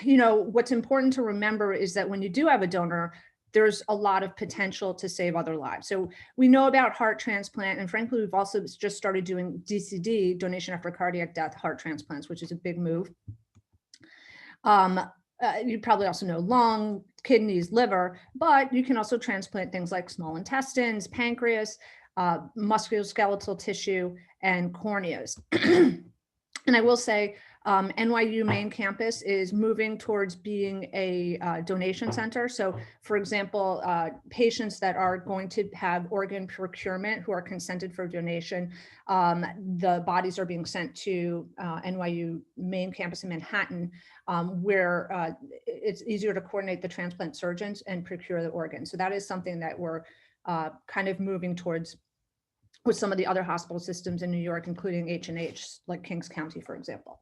what's important to remember is that when you do have a donor, there's a lot of potential to save other lives. So we know about heart transplant, and frankly, we've also just started doing DCD, donation after cardiac death heart transplants, which is a big move. You probably also know lung, kidneys, liver, but you can also transplant things like small intestines, pancreas, musculoskeletal tissue, and corneas. And I will say, NYU main campus is moving towards being a donation center. So for example, patients that are going to have organ procurement who are consented for donation, the bodies are being sent to NYU main campus in Manhattan, where it's easier to coordinate the transplant surgeons and procure the organs. So that is something that we're kind of moving towards with some of the other hospital systems in New York, including H&H, like Kings County, for example.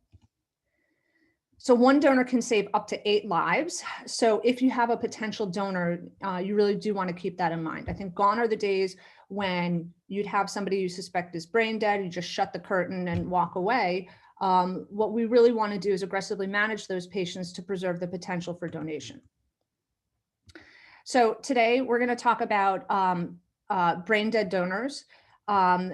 So one donor can save up to 8 lives. So if you have a potential donor, you really do want to keep that in mind. I think gone are the days when you'd have somebody you suspect is brain dead, you just shut the curtain and walk away. What we really want to do is aggressively manage those patients to preserve the potential for donation. So today we're going to talk about brain dead donors.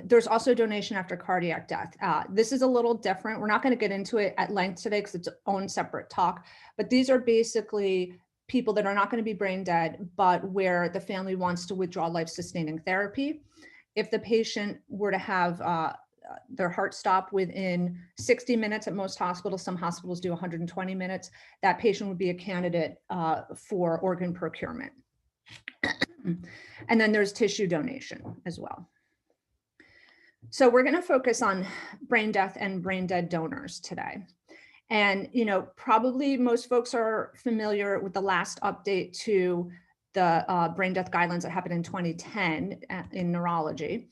There's also donation after cardiac death. This is a little different. We're not going to get into it at length today because it's its own separate talk, but these are basically people that are not going to be brain dead, but where the family wants to withdraw life-sustaining therapy. If the patient were to have their heart stop within 60 minutes at most hospitals, some hospitals do 120 minutes, that patient would be a candidate for organ procurement. And then there's tissue donation as well. So we're going to focus on brain death and brain dead donors today. And, probably most folks are familiar with the last update to the brain death guidelines that happened in 2010 in neurology.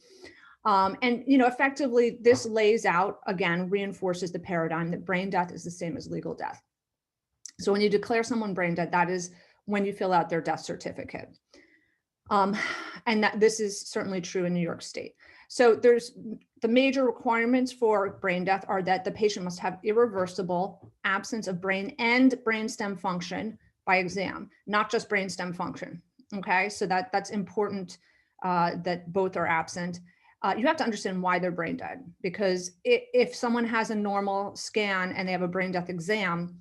And, effectively, this lays out, again, reinforces the paradigm that brain death is the same as legal death. So when you declare someone brain dead, that is when you fill out their death certificate. And that this is certainly true in New York State. So there's the major requirements for brain death are that the patient must have irreversible absence of brain and brainstem function by exam, not just brainstem function. Okay, so that's important that both are absent. You have to understand why they're brain dead, because if someone has a normal scan and they have a brain death exam,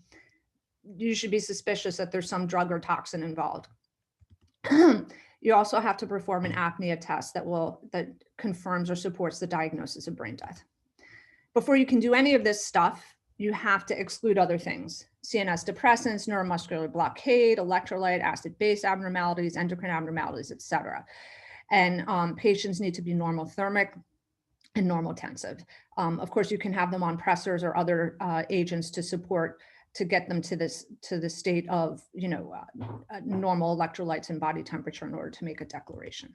you should be suspicious that there's some drug or toxin involved. You also have to perform an apnea test that confirms or supports the diagnosis of brain death. Before you can do any of this stuff, you have to exclude other things: CNS depressants, neuromuscular blockade, electrolyte, acid-base abnormalities, endocrine abnormalities, et cetera. And patients need to be normothermic and normotensive. Of course, you can have them on pressors or other agents to get them to the state of normal electrolytes and body temperature in order to make a declaration.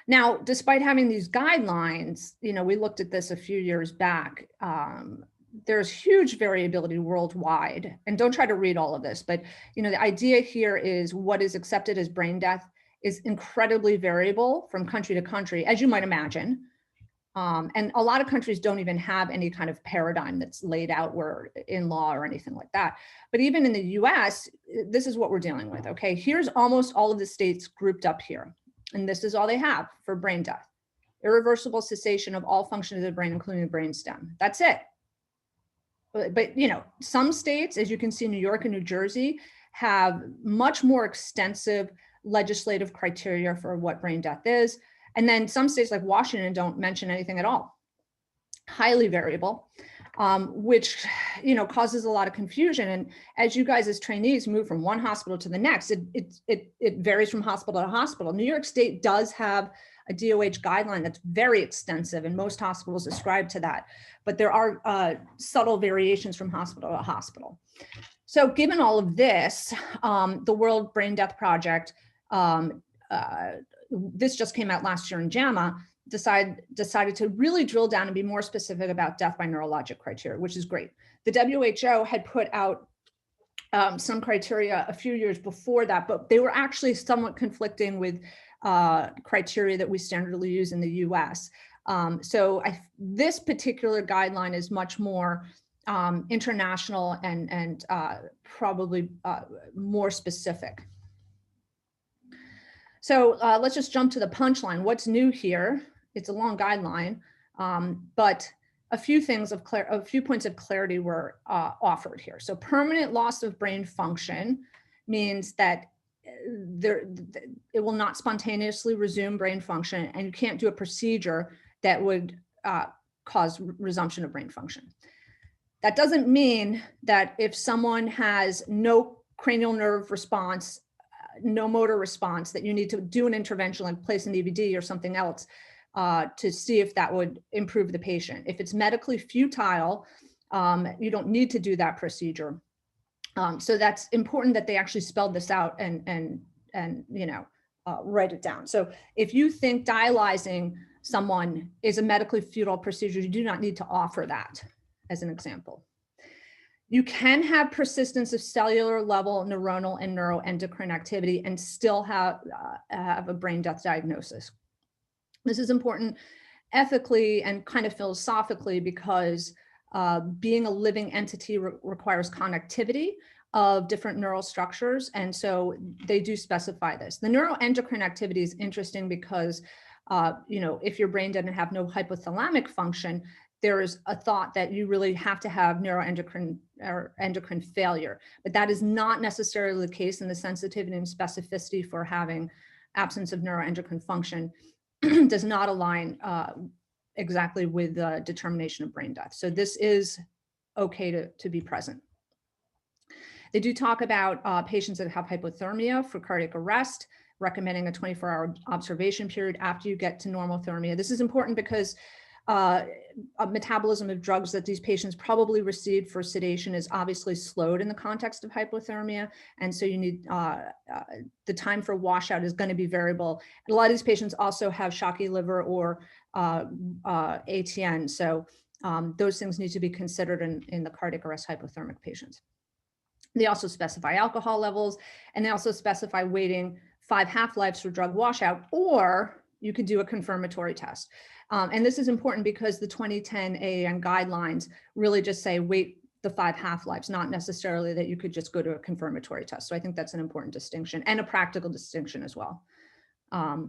Now, despite having these guidelines, we looked at this a few years back. There's huge variability worldwide, and don't try to read all of this, but the idea here is what is accepted as brain death is incredibly variable from country to country, as you might imagine. And a lot of countries don't even have any kind of paradigm that's laid out in law or anything like that. But even in the US, this is what we're dealing with. Okay, here's almost all of the states grouped up here. And this is all they have for brain death: irreversible cessation of all function of the brain, including the brainstem. That's it. But some states, as you can see, New York and New Jersey, have much more extensive legislative criteria for what brain death is. And then some states like Washington don't mention anything at all. Highly variable, which causes a lot of confusion. And as you guys as trainees move from one hospital to the next, it varies from hospital to hospital. New York State does have a DOH guideline that's very extensive, and most hospitals ascribe to that. But there are subtle variations from hospital to hospital. So given all of this, the World Brain Death Project, this just came out last year in JAMA, decided to really drill down and be more specific about death by neurologic criteria, which is great. The WHO had put out some criteria a few years before that, but they were actually somewhat conflicting with criteria that we standardly use in the US. So this particular guideline is much more international and probably more specific. So let's just jump to the punchline. What's new here? It's a long guideline, but a few things a few points of clarity were offered here. So permanent loss of brain function means that it will not spontaneously resume brain function, and you can't do a procedure that would cause resumption of brain function. That doesn't mean that if someone has no cranial nerve response, no motor response, that you need to do an intervention like place an EVD or something else to see if that would improve the patient. If it's medically futile, you don't need to do that procedure. So that's important that they actually spelled this out and write it down. So if you think dialyzing someone is a medically futile procedure, you do not need to offer that as an example. You can have persistence of cellular level neuronal and neuroendocrine activity and still have a brain death diagnosis. This is important ethically and kind of philosophically because being a living entity requires connectivity of different neural structures. And so they do specify this. The neuroendocrine activity is interesting because, if you're brain dead and have no hypothalamic function, there is a thought that you really have to have neuroendocrine or endocrine failure, but that is not necessarily the case, in the sensitivity and specificity for having absence of neuroendocrine function does not align exactly with the determination of brain death. So this is okay to be present. They do talk about patients that have hypothermia for cardiac arrest, recommending a 24-hour observation period after you get to normothermia. This is important because a metabolism of drugs that these patients probably received for sedation is obviously slowed in the context of hypothermia. And so you need, the time for washout is going to be variable. And a lot of these patients also have shocky liver or ATN. So those things need to be considered in the cardiac arrest hypothermic patients. They also specify alcohol levels, and they also specify waiting 5 half-lives for drug washout, or you could do a confirmatory test. And this is important because the 2010 AAN guidelines really just say wait the 5 half-lives, not necessarily that you could just go to a confirmatory test. So I think that's an important distinction and a practical distinction as well. 5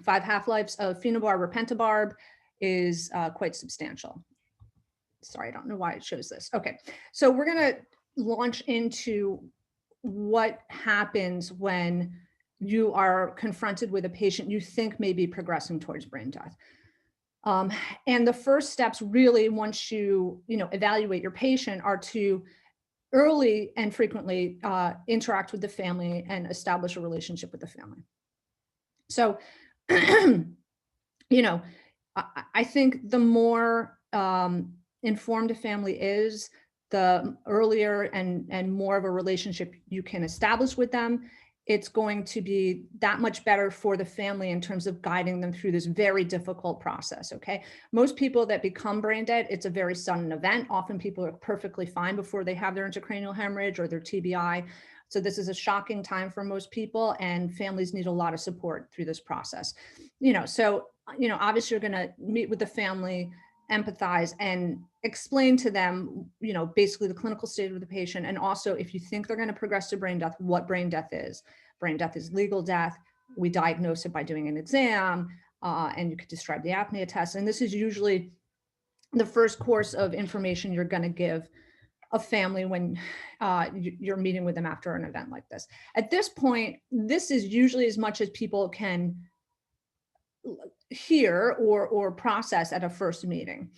half-lives of phenobarb or pentabarb is quite substantial. Sorry, I don't know why it shows this. Okay, so we're going to launch into what happens when you are confronted with a patient you think may be progressing towards brain death. And the first steps really, once you evaluate your patient, are to early and frequently interact with the family and establish a relationship with the family. So, I think the more informed a family is, the earlier and more of a relationship you can establish with them. It's going to be that much better for the family in terms of guiding them through this very difficult process, okay? Most people that become brain dead, it's a very sudden event. Often people are perfectly fine before they have their intracranial hemorrhage or their TBI. So this is a shocking time for most people, and families need a lot of support through this process. Obviously you're gonna meet with the family, empathize, and explain to them, basically the clinical state of the patient. And also, if you think they're going to progress to brain death, what brain death is. Brain death is legal death. We diagnose it by doing an exam, and you could describe the apnea test. And this is usually the first course of information you're going to give a family when you're meeting with them after an event like this. At this point, this is usually as much as people can hear or process at a first meeting.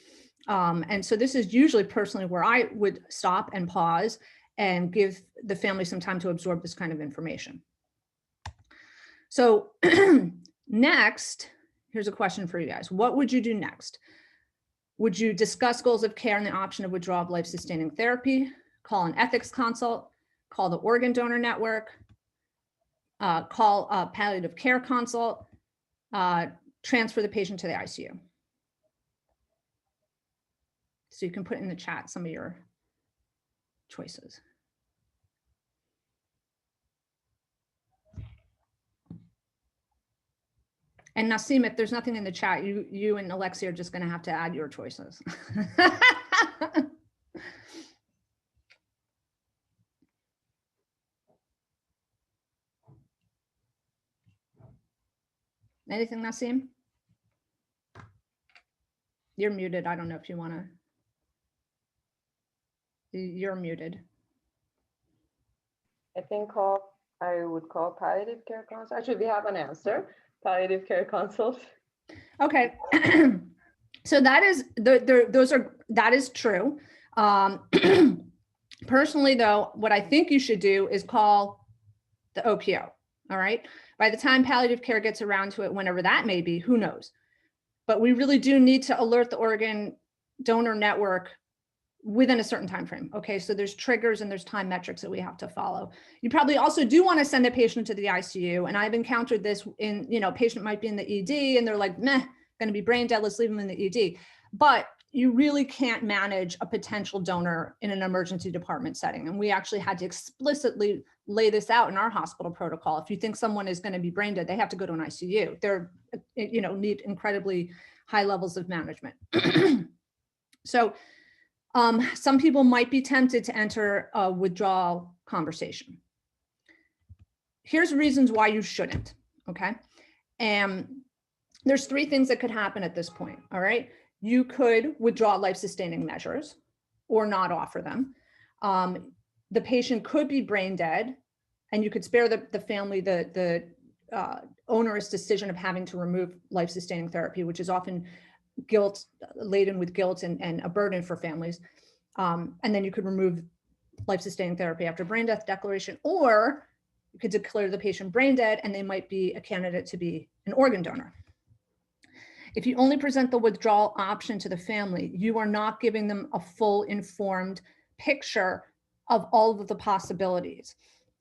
And so this is usually personally where I would stop and pause and give the family some time to absorb this kind of information. So next, here's a question for you guys. What would you do next? Would you discuss goals of care and the option of withdrawal of life-sustaining therapy, call an ethics consult, call the organ donor network, call a palliative care consult, transfer the patient to the ICU? So you can put in the chat some of your choices. And Nasim, if there's nothing in the chat, you and Alexia are just going to have to add your choices. Anything, Nassim? You're muted. I don't know if you want to. You're muted. I think I would call palliative care consult. Actually, we have an answer. Palliative care consult. Okay. So that is that is true. Personally, though, what I think you should do is call the OPO. All right. By the time palliative care gets around to it, whenever that may be, who knows? But we really do need to alert the organ donor network within a certain time frame. Okay, so there's triggers and there's time metrics that we have to follow. You probably also do want to send a patient to the ICU, and I've encountered this in, patient might be in the ED and they're like, meh, going to be brain dead, let's leave them in the ED. But you really can't manage a potential donor in an emergency department setting. And we actually had to explicitly lay this out in our hospital protocol. If you think someone is going to be brain dead, they have to go to an ICU. They're, need incredibly high levels of management. So some people might be tempted to enter a withdrawal conversation. Here's reasons why you shouldn't, okay? And there's three things that could happen at this point, all right? You could withdraw life-sustaining measures or not offer them. The patient could be brain dead, and you could spare the family the onerous decision of having to remove life-sustaining therapy, which is often laden with guilt and a burden for families. And then you could remove life-sustaining therapy after brain death declaration, or you could declare the patient brain dead and they might be a candidate to be an organ donor. If you only present the withdrawal option to the family, you are not giving them a full informed picture of all of the possibilities.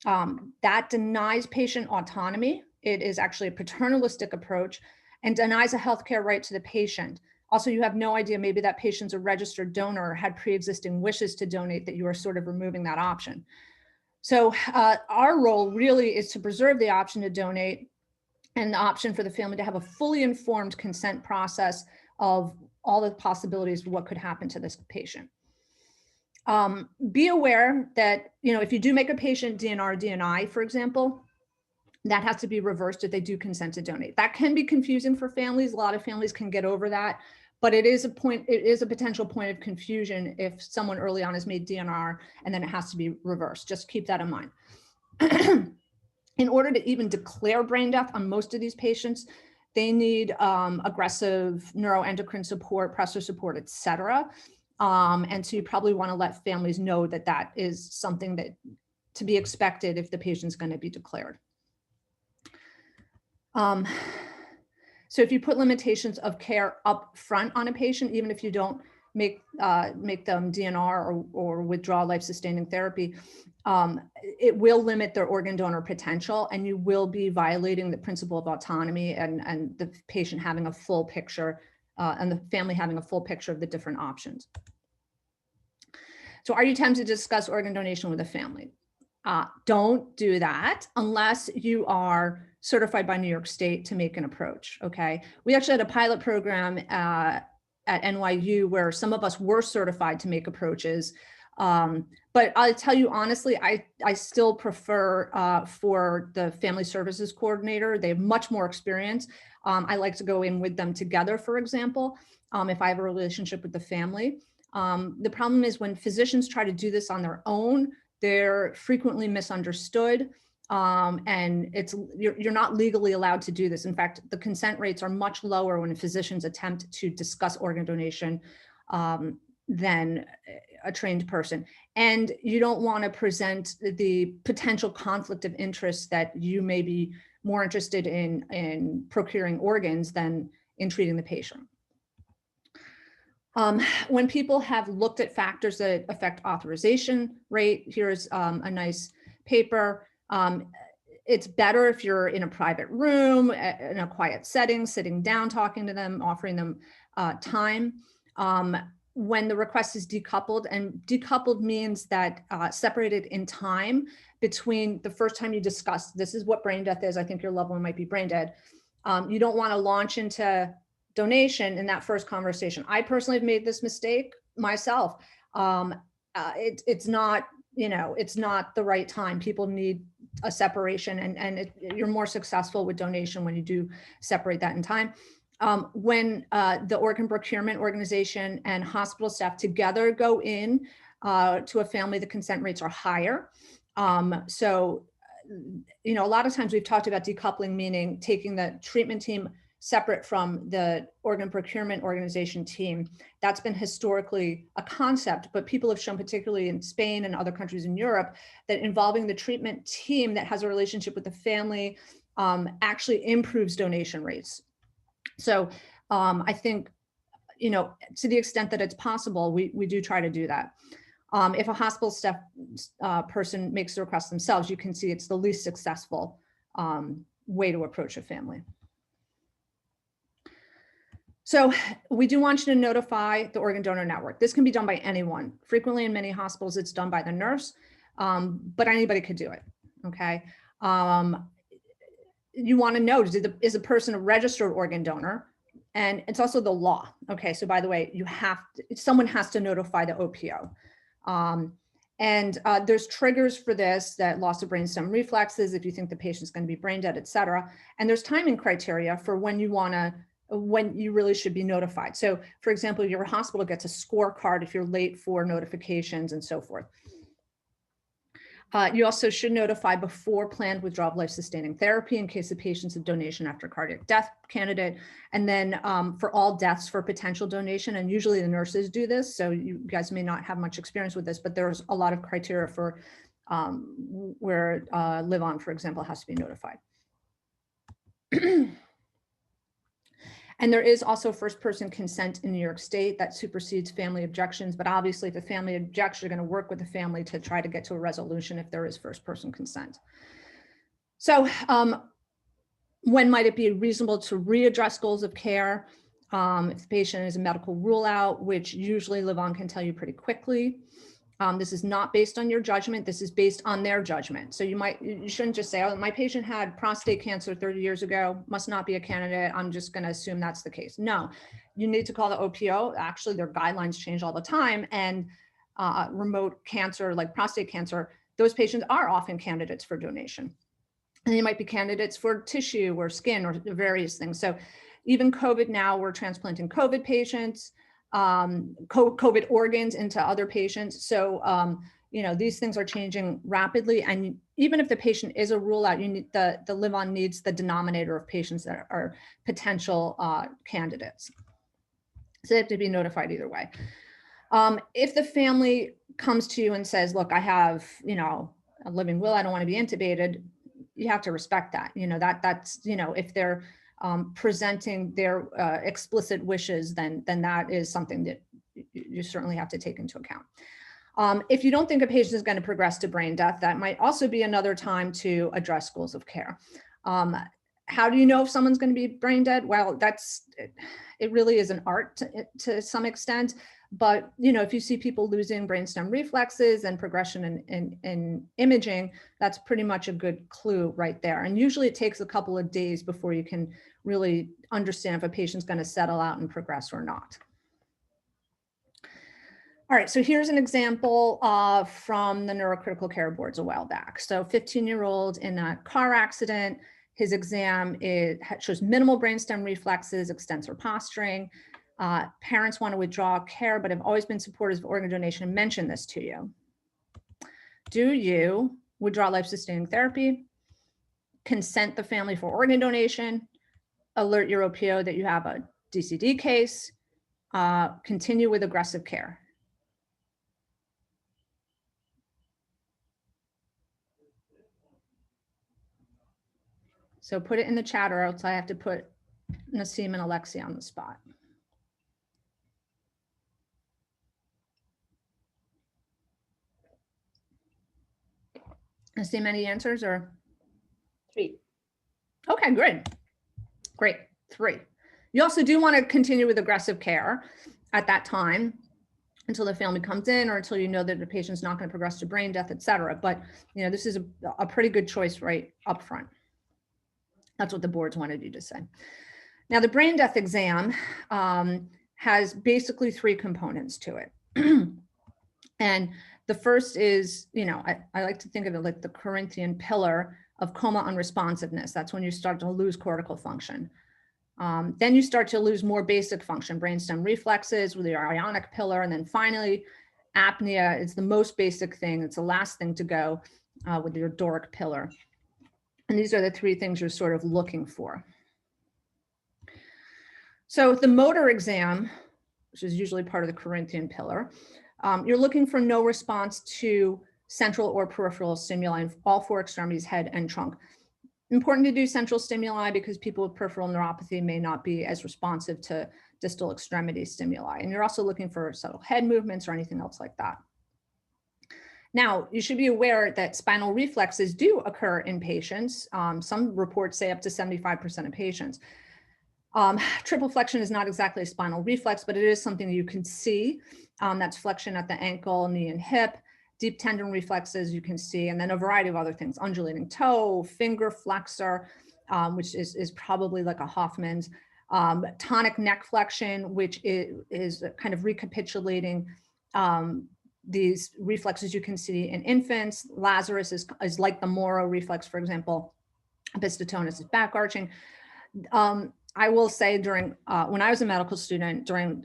That denies patient autonomy. It is actually a paternalistic approach and denies a healthcare right to the patient. Also, you have no idea, maybe that patient's a registered donor or had pre-existing wishes to donate, that you are sort of removing that option. So our role really is to preserve the option to donate and the option for the family to have a fully informed consent process of all the possibilities of what could happen to this patient. Be aware that, if you do make a patient DNR, DNI, for example, that has to be reversed if they do consent to donate. That can be confusing for families. A lot of families can get over that, but it is a potential point of confusion if someone early on has made DNR and then it has to be reversed. Just keep that in mind. In order to even declare brain death on most of these patients, they need aggressive neuroendocrine support, pressor support, et cetera. And so you probably want to let families know that that is something that to be expected if the patient's going to be declared. So if you put limitations of care up front on a patient, even if you don't make them DNR or withdraw life-sustaining therapy, it will limit their organ donor potential, and you will be violating the principle of autonomy and the patient having a full picture and the family having a full picture of the different options. So are you tempted to discuss organ donation with a family? Don't do that unless you are certified by New York State to make an approach, okay? We actually had a pilot program at NYU where some of us were certified to make approaches. But I'll tell you honestly, I still prefer for the family services coordinator. They have much more experience. I like to go in with them together, for example, if I have a relationship with the family. The problem is when physicians try to do this on their own, they're frequently misunderstood. And you're not legally allowed to do this. In fact, the consent rates are much lower when physicians attempt to discuss organ donation than a trained person. And you don't want to present the potential conflict of interest that you may be more interested in procuring organs than in treating the patient. When people have looked at factors that affect authorization rate, here's a nice paper. It's better if you're in a private room, in a quiet setting, sitting down, talking to them, offering them time. When the request is decoupled, and decoupled means that separated in time between the first time you discuss, this is what brain death is, I think your loved one might be brain dead. You don't want to launch into donation in that first conversation. I personally have made this mistake myself. It's not, it's not the right time. People need a separation, and you're more successful with donation when you do separate that in time. When the organ procurement organization and hospital staff together go in to a family, the consent rates are higher. So, you know, a lot of times we've talked about decoupling, meaning taking the treatment team separate from the organ procurement organization team. That's been historically a concept, but people have shown, particularly in Spain and other countries in Europe, that involving the treatment team that has a relationship with the family actually improves donation rates. So I think, you know, to the extent that it's possible, we do try to do that. If a hospital staff person makes the request themselves, you can see it's the least successful way to approach a family. So we do want you to notify the organ donor network. This can be done by anyone. Frequently in many hospitals, it's done by the nurse, but anybody could do it, okay? You wanna know, is a person a registered organ donor? And it's also the law, okay? So by the way, someone has to notify the OPO. There's triggers for this, that loss of brainstem reflexes, if you think the patient's gonna be brain dead, et cetera. And there's timing criteria for when you really should be notified. So for example, your hospital gets a scorecard if you're late for notifications and so forth. You also should notify before planned withdrawal of life-sustaining therapy in case the patient's a donation after cardiac death candidate. And then for all deaths for potential donation, and usually the nurses do this, so you guys may not have much experience with this, but there's a lot of criteria for where live-on, for example, has to be notified. And there is also first-person consent in New York State that supersedes family objections. But obviously, if the family objects, you're going to work with the family to try to get to a resolution if there is first-person consent. So when might it be reasonable to readdress goals of care? If the patient is a medical rule-out, which usually live-on can tell you pretty quickly. This is not based on your judgment. This is based on their judgment. So you shouldn't just say, oh, my patient had prostate cancer 30 years ago, must not be a candidate. I'm just going to assume that's the case. No, you need to call the OPO. Actually, their guidelines change all the time. And remote cancer, like prostate cancer, those patients are often candidates for donation. And they might be candidates for tissue or skin or various things. So even COVID now, we're transplanting COVID patients, COVID organs into other patients. So, you know, these things are changing rapidly. And even if the patient is a rule out, you need the live-on needs the denominator of patients that are potential candidates. So they have to be notified either way. If the family comes to you and says, look, I have, you know, a living will, I don't want to be intubated, you have to respect that. You know, that's, you know, if they're presenting their explicit wishes, then that is something that you certainly have to take into account. If you don't think a patient is going to progress to brain death, that might also be another time to address goals of care. How do you know if someone's going to be brain dead? Well, it really is an art to some extent. But, you know, if you see people losing brainstem reflexes and progression in imaging, that's pretty much a good clue right there. And usually it takes a couple of days before you can really understand if a patient's going to settle out and progress or not. All right, so here's an example from the neurocritical care boards a while back. So 15-year-old in a car accident, his exam shows minimal brainstem reflexes, extensor posturing. Parents want to withdraw care, but have always been supporters of organ donation and mention this to you. Do you withdraw life-sustaining therapy, consent the family for organ donation, alert your OPO that you have a DCD case, continue with aggressive care? So put it in the chat, or else I have to put Nassim and Alexi on the spot. Nassim, any answers or? 3. Okay, great, 3. You also do want to continue with aggressive care at that time until the family comes in or until you know that the patient's not going to progress to brain death, et cetera. But, you know, this is a pretty good choice right up front. That's what the boards wanted you to say. Now, the brain death exam has basically 3 components to it. And The first is, I like to think of it like the Corinthian pillar of coma unresponsiveness. That's when you start to lose cortical function. Then you start to lose more basic function, brainstem reflexes with your ionic pillar. And then finally, apnea is the most basic thing. It's the last thing to go with your Doric pillar. And these are the three things you're sort of looking for. So the motor exam, which is usually part of the Corinthian pillar, you're looking for no response to central or peripheral stimuli in all four extremities, head and trunk. Important to do central stimuli because people with peripheral neuropathy may not be as responsive to distal extremity stimuli. And you're also looking for subtle head movements or anything else like that. Now, you should be aware that spinal reflexes do occur in patients. Some reports say up to 75% of patients. Triple flexion is not exactly a spinal reflex, but it is something you can see. That's flexion at the ankle, knee, and hip. Deep tendon reflexes you can see, and then a variety of other things, undulating toe, finger flexor, which is probably like a Hoffman's, tonic neck flexion, which is kind of recapitulating these reflexes you can see in infants. Lazarus is like the Moro reflex, for example. Opisthotonus is back arching. I will say when I was a medical student, during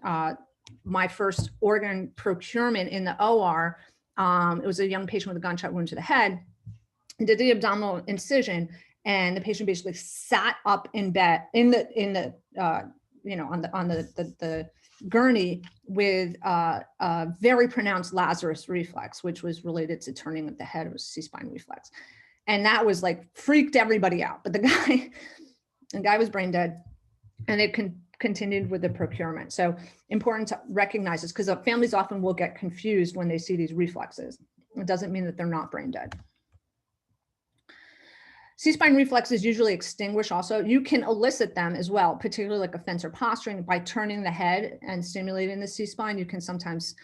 my first organ procurement in the OR, it was a young patient with a gunshot wound to the head. I did the abdominal incision, and the patient basically sat up in bed on the gurney with a very pronounced Lazarus reflex, which was related to turning of the head. It was C-spine reflex, and that was like freaked everybody out. But the guy was brain dead, and it continued with the procurement. So important to recognize this because families often will get confused when they see these reflexes. It doesn't mean that they're not brain dead. C-spine reflexes usually extinguish also. You can elicit them as well, particularly like a fencer posturing by turning the head and stimulating the C-spine. You can sometimes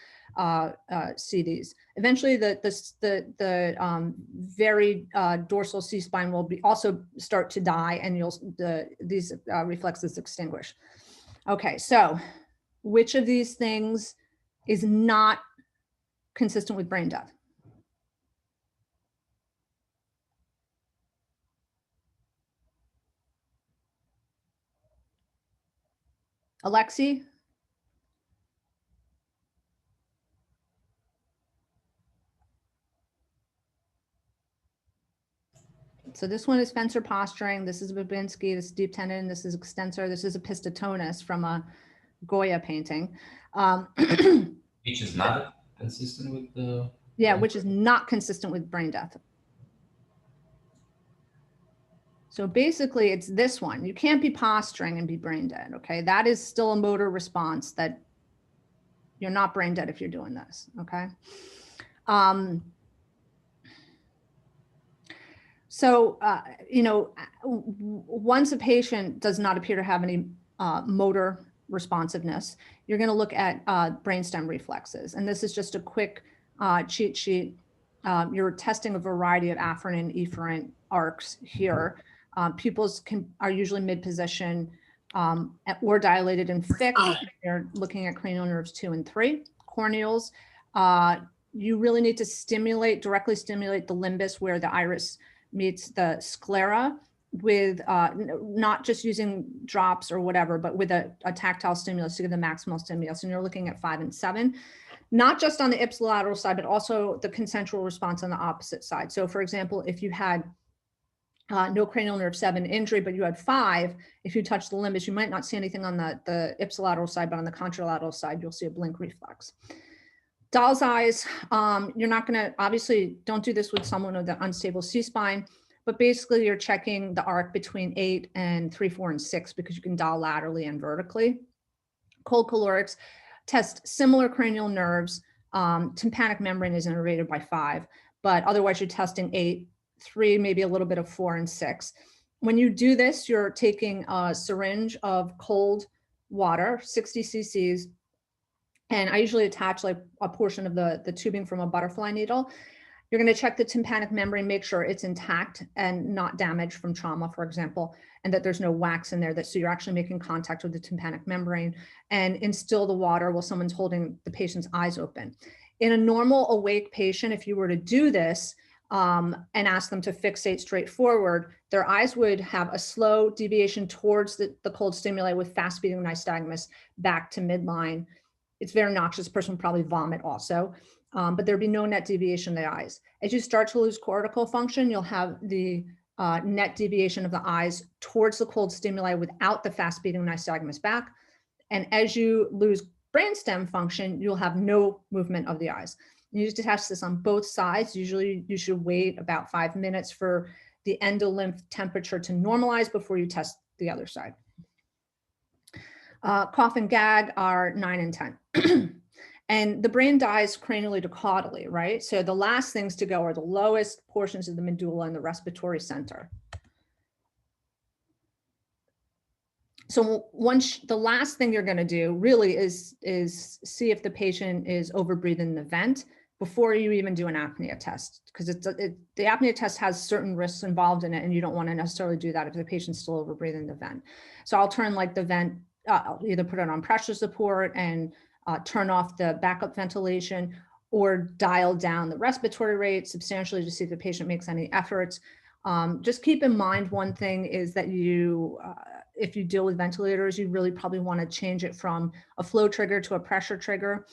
see these. Eventually the very dorsal C-spine will also start to die, and these reflexes extinguish. Okay, so which of these things is not consistent with brain death? Alexi? So this one is fencer posturing. This is Babinski. This is deep tendon. This is extensor. This is opisthotonus from a Goya painting. Which is not consistent with the... Yeah, which is not consistent with brain death. So basically it's this one. You can't be posturing and be brain dead, okay? That is still a motor response that you're not brain dead if you're doing this, okay? Once a patient does not appear to have any motor responsiveness, you're going to look at brainstem reflexes. And this is just a quick cheat sheet. You're testing a variety of afferent and efferent arcs here. Pupils are usually mid-position or dilated and fixed. You're looking at cranial nerves 2 and 3. Corneals, you really need to directly stimulate the limbus where the iris meets the sclera with not just using drops or whatever, but with a tactile stimulus to give the maximal stimulus. And you're looking at 5 and 7, not just on the ipsilateral side, but also the consensual response on the opposite side. So for example, if you had no cranial nerve 7 injury, but you had 5, if you touch the limbus, you might not see anything on the ipsilateral side, but on the contralateral side, you'll see a blink reflex. Doll's eyes, you're not going to, obviously don't do this with someone with an unstable C-spine, but basically you're checking the arc between 8 and 3, 4, and 6 because you can dial laterally and vertically. Cold calorics test similar cranial nerves. Tympanic membrane is innervated by 5, but otherwise you're testing 8, 3, maybe a little bit of 4 and 6. When you do this, you're taking a syringe of cold water, 60 cc's, and I usually attach like a portion of the tubing from a butterfly needle. You're going to check the tympanic membrane, make sure it's intact and not damaged from trauma, for example, and that there's no wax in there. So you're actually making contact with the tympanic membrane, and instill the water while someone's holding the patient's eyes open. in a normal awake patient, if you were to do this and ask them to fixate straight forward, their eyes would have a slow deviation towards the cold stimuli with fast beating nystagmus back to midline. It's very noxious. The person would probably vomit also, but there'd be no net deviation in the eyes. As you start to lose cortical function, you'll have the net deviation of the eyes towards the cold stimuli without the fast beating nystagmus back. And as you lose brainstem function, you'll have no movement of the eyes. You need to test this on both sides. Usually you should wait about 5 minutes for the endolymph temperature to normalize before you test the other side. Cough and gag are 9 and 10. And the brain dies cranially to caudally, right? So the last things to go are the lowest portions of the medulla and the respiratory center. So the last thing you're going to do really is see if the patient is overbreathing the vent before you even do an apnea test, because the apnea test has certain risks involved in it, and you don't want to necessarily do that if the patient's still overbreathing the vent. So I'll turn like the vent, I'll either put it on pressure support and turn off the backup ventilation, or dial down the respiratory rate substantially to see if the patient makes any efforts. Just keep in mind, one thing is that if you deal with ventilators, you really probably want to change it from a flow trigger to a pressure trigger.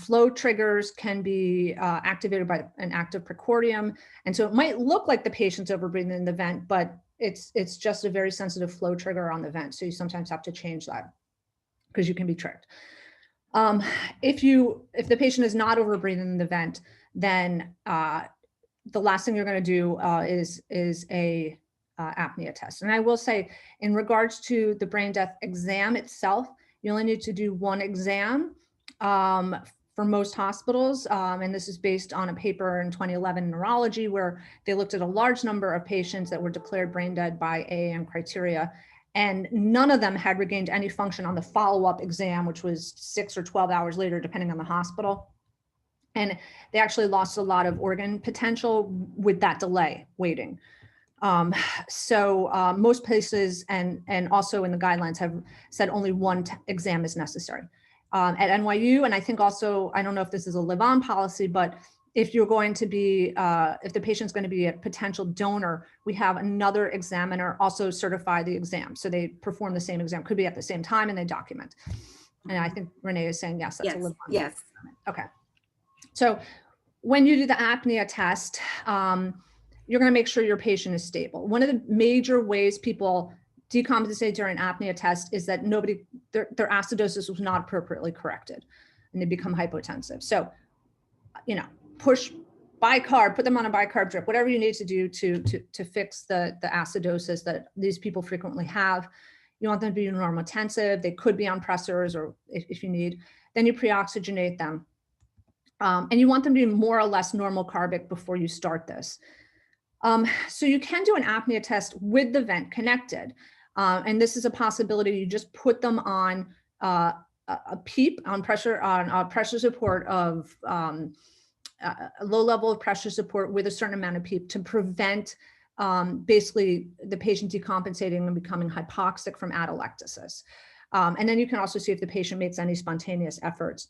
Flow triggers can be activated by an active precordium. And so it might look like the patient's overbreathing in the vent, but it's just a very sensitive flow trigger on the vent. So you sometimes have to change that because you can be tricked. If the patient is not overbreathing in the vent, then the last thing you're going to do is a apnea test. And I will say, in regards to the brain death exam itself, you only need to do one exam for most hospitals. And this is based on a paper in 2011 in Neurology, where they looked at a large number of patients that were declared brain dead by AAM criteria, and none of them had regained any function on the follow-up exam, which was 6 or 12 hours later, depending on the hospital. And they actually lost a lot of organ potential with that delay waiting. Most places and also in the guidelines have said only one exam is necessary. At NYU, and I think also, I don't know if this is a live-on policy, but if you're going to be, if the patient's going to be a potential donor, we have another examiner also certify the exam. So they perform the same exam, could be at the same time, and they document. And I think Renee is saying, yes, that's a live-on. Yes. Okay. So when you do the apnea test, you're going to make sure your patient is stable. One of the major ways people decompensate during apnea test is that their acidosis was not appropriately corrected, and they become hypotensive. So, push bicarb, put them on a bicarb drip, whatever you need to do to fix the acidosis that these people frequently have. You want them to be normotensive. They could be on pressors, or if you need, then you pre-oxygenate them. And you want them to be more or less normal carbic before you start this. So you can do an apnea test with the vent connected. And this is a possibility. You just put them on a PEEP on pressure support of a low level of pressure support with a certain amount of PEEP to prevent basically the patient decompensating and becoming hypoxic from atelectasis. And then you can also see if the patient makes any spontaneous efforts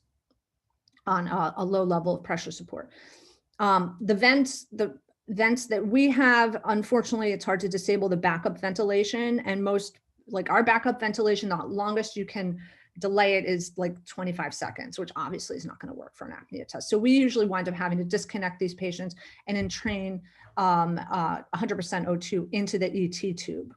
on a low level of pressure support. The vents that we have, unfortunately, it's hard to disable the backup ventilation, and most, like our backup ventilation, the longest you can delay it is like 25 seconds, which obviously is not going to work for an apnea test. So we usually wind up having to disconnect these patients and then train 100% O2 into the ET tube.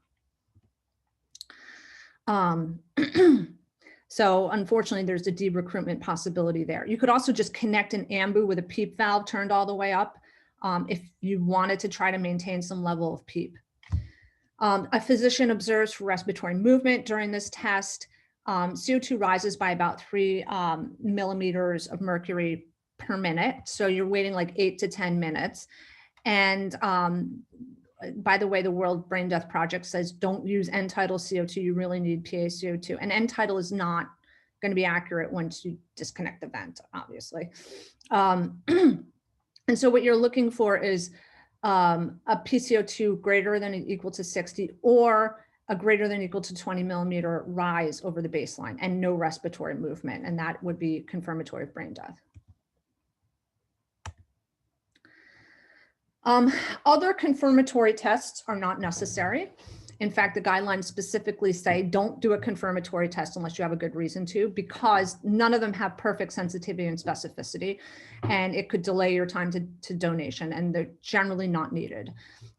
So unfortunately, there's a de-recruitment possibility there. You could also just connect an AMBU with a PEEP valve turned all the way up if you wanted to try to maintain some level of PEEP. A physician observes for respiratory movement during this test. CO2 rises by about 3 millimeters of mercury per minute. So you're waiting like 8 to 10 minutes. And by the way, the World Brain Death Project says don't use end-tidal CO2. You really need PA CO2. And end-tidal is not going to be accurate once you disconnect the vent, obviously. And so what you're looking for is a PCO2 greater than or equal to 60, or a greater than or equal to 20 millimeter rise over the baseline, and no respiratory movement. And that would be confirmatory of brain death. Other confirmatory tests are not necessary. In fact, the guidelines specifically say don't do a confirmatory test unless you have a good reason to, because none of them have perfect sensitivity and specificity, and it could delay your time to donation, and they're generally not needed.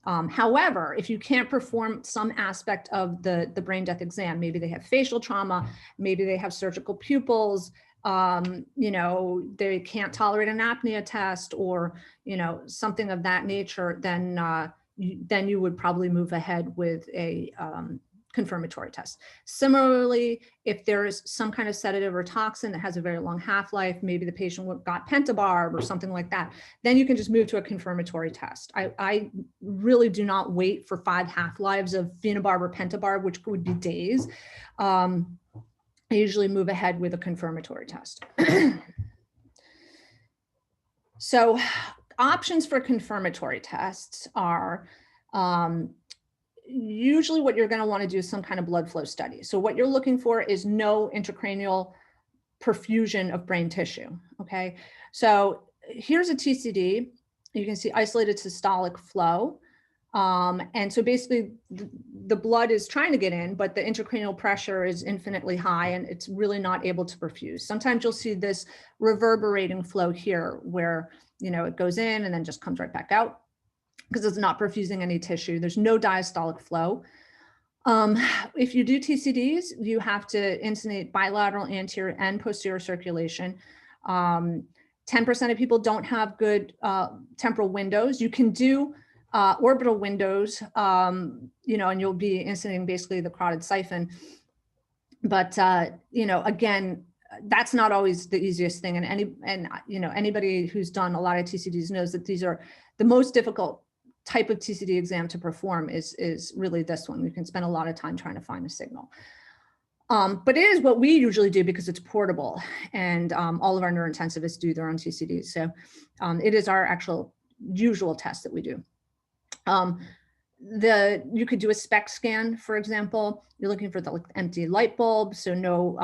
However, if you can't perform some aspect of the brain death exam, maybe they have facial trauma, maybe they have surgical pupils, they can't tolerate an apnea test, or something of that nature, then you would probably move ahead with a confirmatory test. Similarly, if there's some kind of sedative or toxin that has a very long half-life, maybe the patient got pentabarb or something like that, then you can just move to a confirmatory test. I really do not wait for 5 half-lives of phenobarb or pentabarb, which would be days. I usually move ahead with a confirmatory test. So options for confirmatory tests are usually what you're going to want to do is some kind of blood flow study. So what you're looking for is no intracranial perfusion of brain tissue. Okay, so here's a TCD. You can see isolated systolic flow. And so basically the blood is trying to get in, but the intracranial pressure is infinitely high and it's really not able to perfuse. Sometimes you'll see this reverberating flow here where, it goes in and then just comes right back out because it's not perfusing any tissue. There's no diastolic flow. If you do TCDs, you have to intubate bilateral anterior and posterior circulation. 10% of people don't have good temporal windows. You can do orbital windows, and you'll be intubating basically the carotid siphon. But, again, that's not always the easiest thing. And anybody who's done a lot of TCDs knows that these are the most difficult type of TCD exam to perform is really this one. You can spend a lot of time trying to find a signal. But it is what we usually do because it's portable, and all of our neurointensivists do their own TCDs. So it is our actual usual test that we do. You could do a SPECT scan, for example. You're looking for the empty light bulb, so no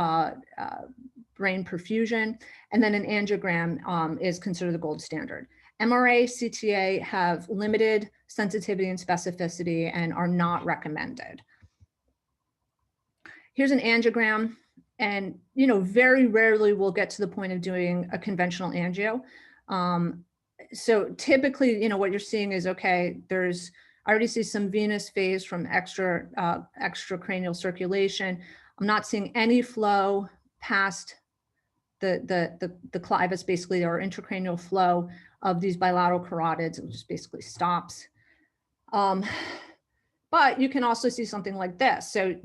brain perfusion. And then an angiogram is considered the gold standard. MRA, CTA have limited sensitivity and specificity and are not recommended. Here's an angiogram, and very rarely we'll get to the point of doing a conventional angio. So typically, what you're seeing is, okay, I already see some venous phase from extracranial circulation. I'm not seeing any flow past the clivus, basically, or intracranial flow of these bilateral carotids. It just basically stops. But you can also see something like this. So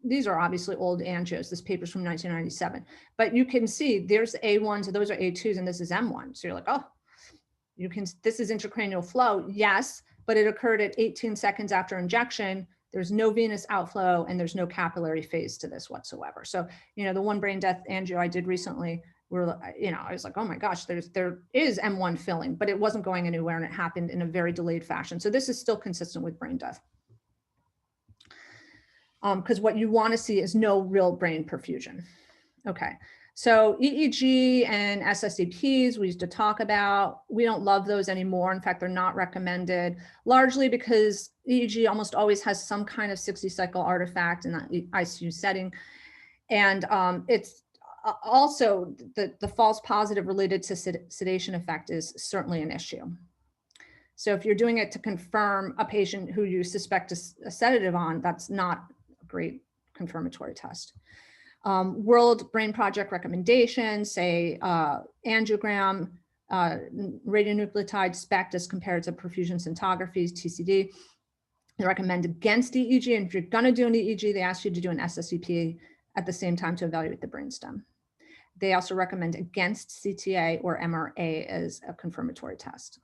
these are obviously old angios. This paper's from 1997. But you can see there's A1s, so those are A2s, and this is M1. So you're like, oh, this is intracranial flow. Yes, but it occurred at 18 seconds after injection. There's no venous outflow and there's no capillary phase to this whatsoever. So, the one brain death angio I did recently, I was like, oh my gosh, there is M1 filling, but it wasn't going anywhere and it happened in a very delayed fashion. So this is still consistent with brain death. Because what you want to see is no real brain perfusion. Okay. So EEG and SSEPs we used to talk about, we don't love those anymore. In fact, they're not recommended, largely because EEG almost always has some kind of 60-cycle artifact in that ICU setting. And it's also the false positive related to sedation effect is certainly an issue. So if you're doing it to confirm a patient who you suspect a sedative on, that's not a great confirmatory test. World Brain Project recommendations say angiogram, radionuclide SPECT as compared to perfusion scintigraphy, TCD. They recommend against EEG, and if you're going to do an EEG, they ask you to do an SSEP at the same time to evaluate the brainstem. They also recommend against CTA or MRA as a confirmatory test.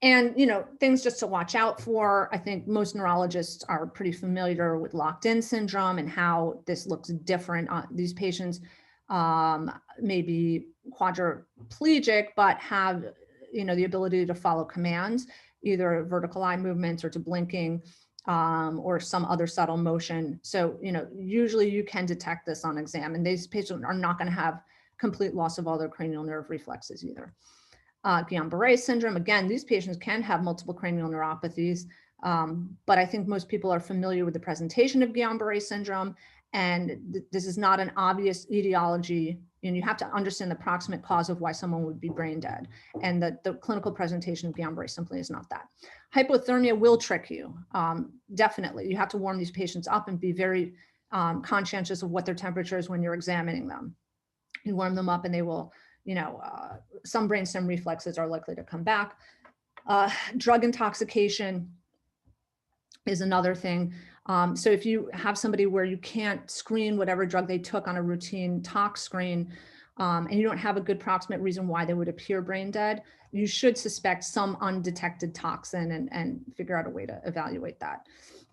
And, things just to watch out for. I think most neurologists are pretty familiar with locked-in syndrome and how this looks different. These patients may be quadriplegic, but have, the ability to follow commands, either vertical eye movements or to blinking or some other subtle motion. So, usually you can detect this on exam, and these patients are not going to have complete loss of all their cranial nerve reflexes either. Guillain-Barré syndrome. Again, these patients can have multiple cranial neuropathies, but I think most people are familiar with the presentation of Guillain-Barré syndrome, and this is not an obvious etiology, and you have to understand the proximate cause of why someone would be brain dead, and the clinical presentation of Guillain-Barré simply is not that. Hypothermia will trick you, definitely. You have to warm these patients up and be very conscientious of what their temperature is when you're examining them. You warm them up and they will, some brainstem reflexes are likely to come back. Drug intoxication is another thing. So if you have somebody where you can't screen whatever drug they took on a routine tox screen, and you don't have a good proximate reason why they would appear brain dead, you should suspect some undetected toxin and figure out a way to evaluate that.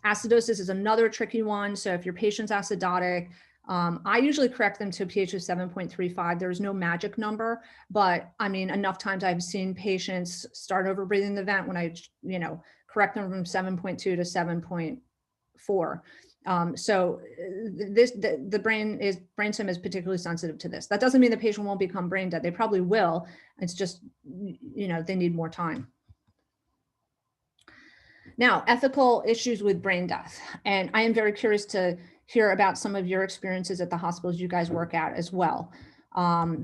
Acidosis is another tricky one. So if your patient's acidotic, I usually correct them to a pH of 7.35. There's no magic number, but I mean, enough times I've seen patients start over breathing the vent when I, correct them from 7.2 to 7.4. So the brainstem is particularly sensitive to this. That doesn't mean the patient won't become brain dead. They probably will. It's just, they need more time. Now, ethical issues with brain death. And I am very curious to hear about some of your experiences at the hospitals you guys work at as well. What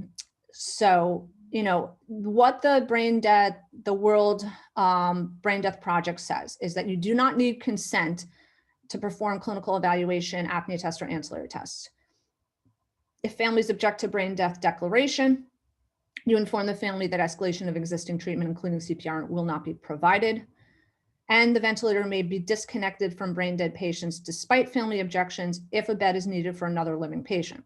the World Brain Death Project says is that you do not need consent to perform clinical evaluation, apnea test, or ancillary tests. If families object to brain death declaration, you inform the family that escalation of existing treatment, including CPR, will not be provided. And the ventilator may be disconnected from brain dead patients despite family objections if a bed is needed for another living patient.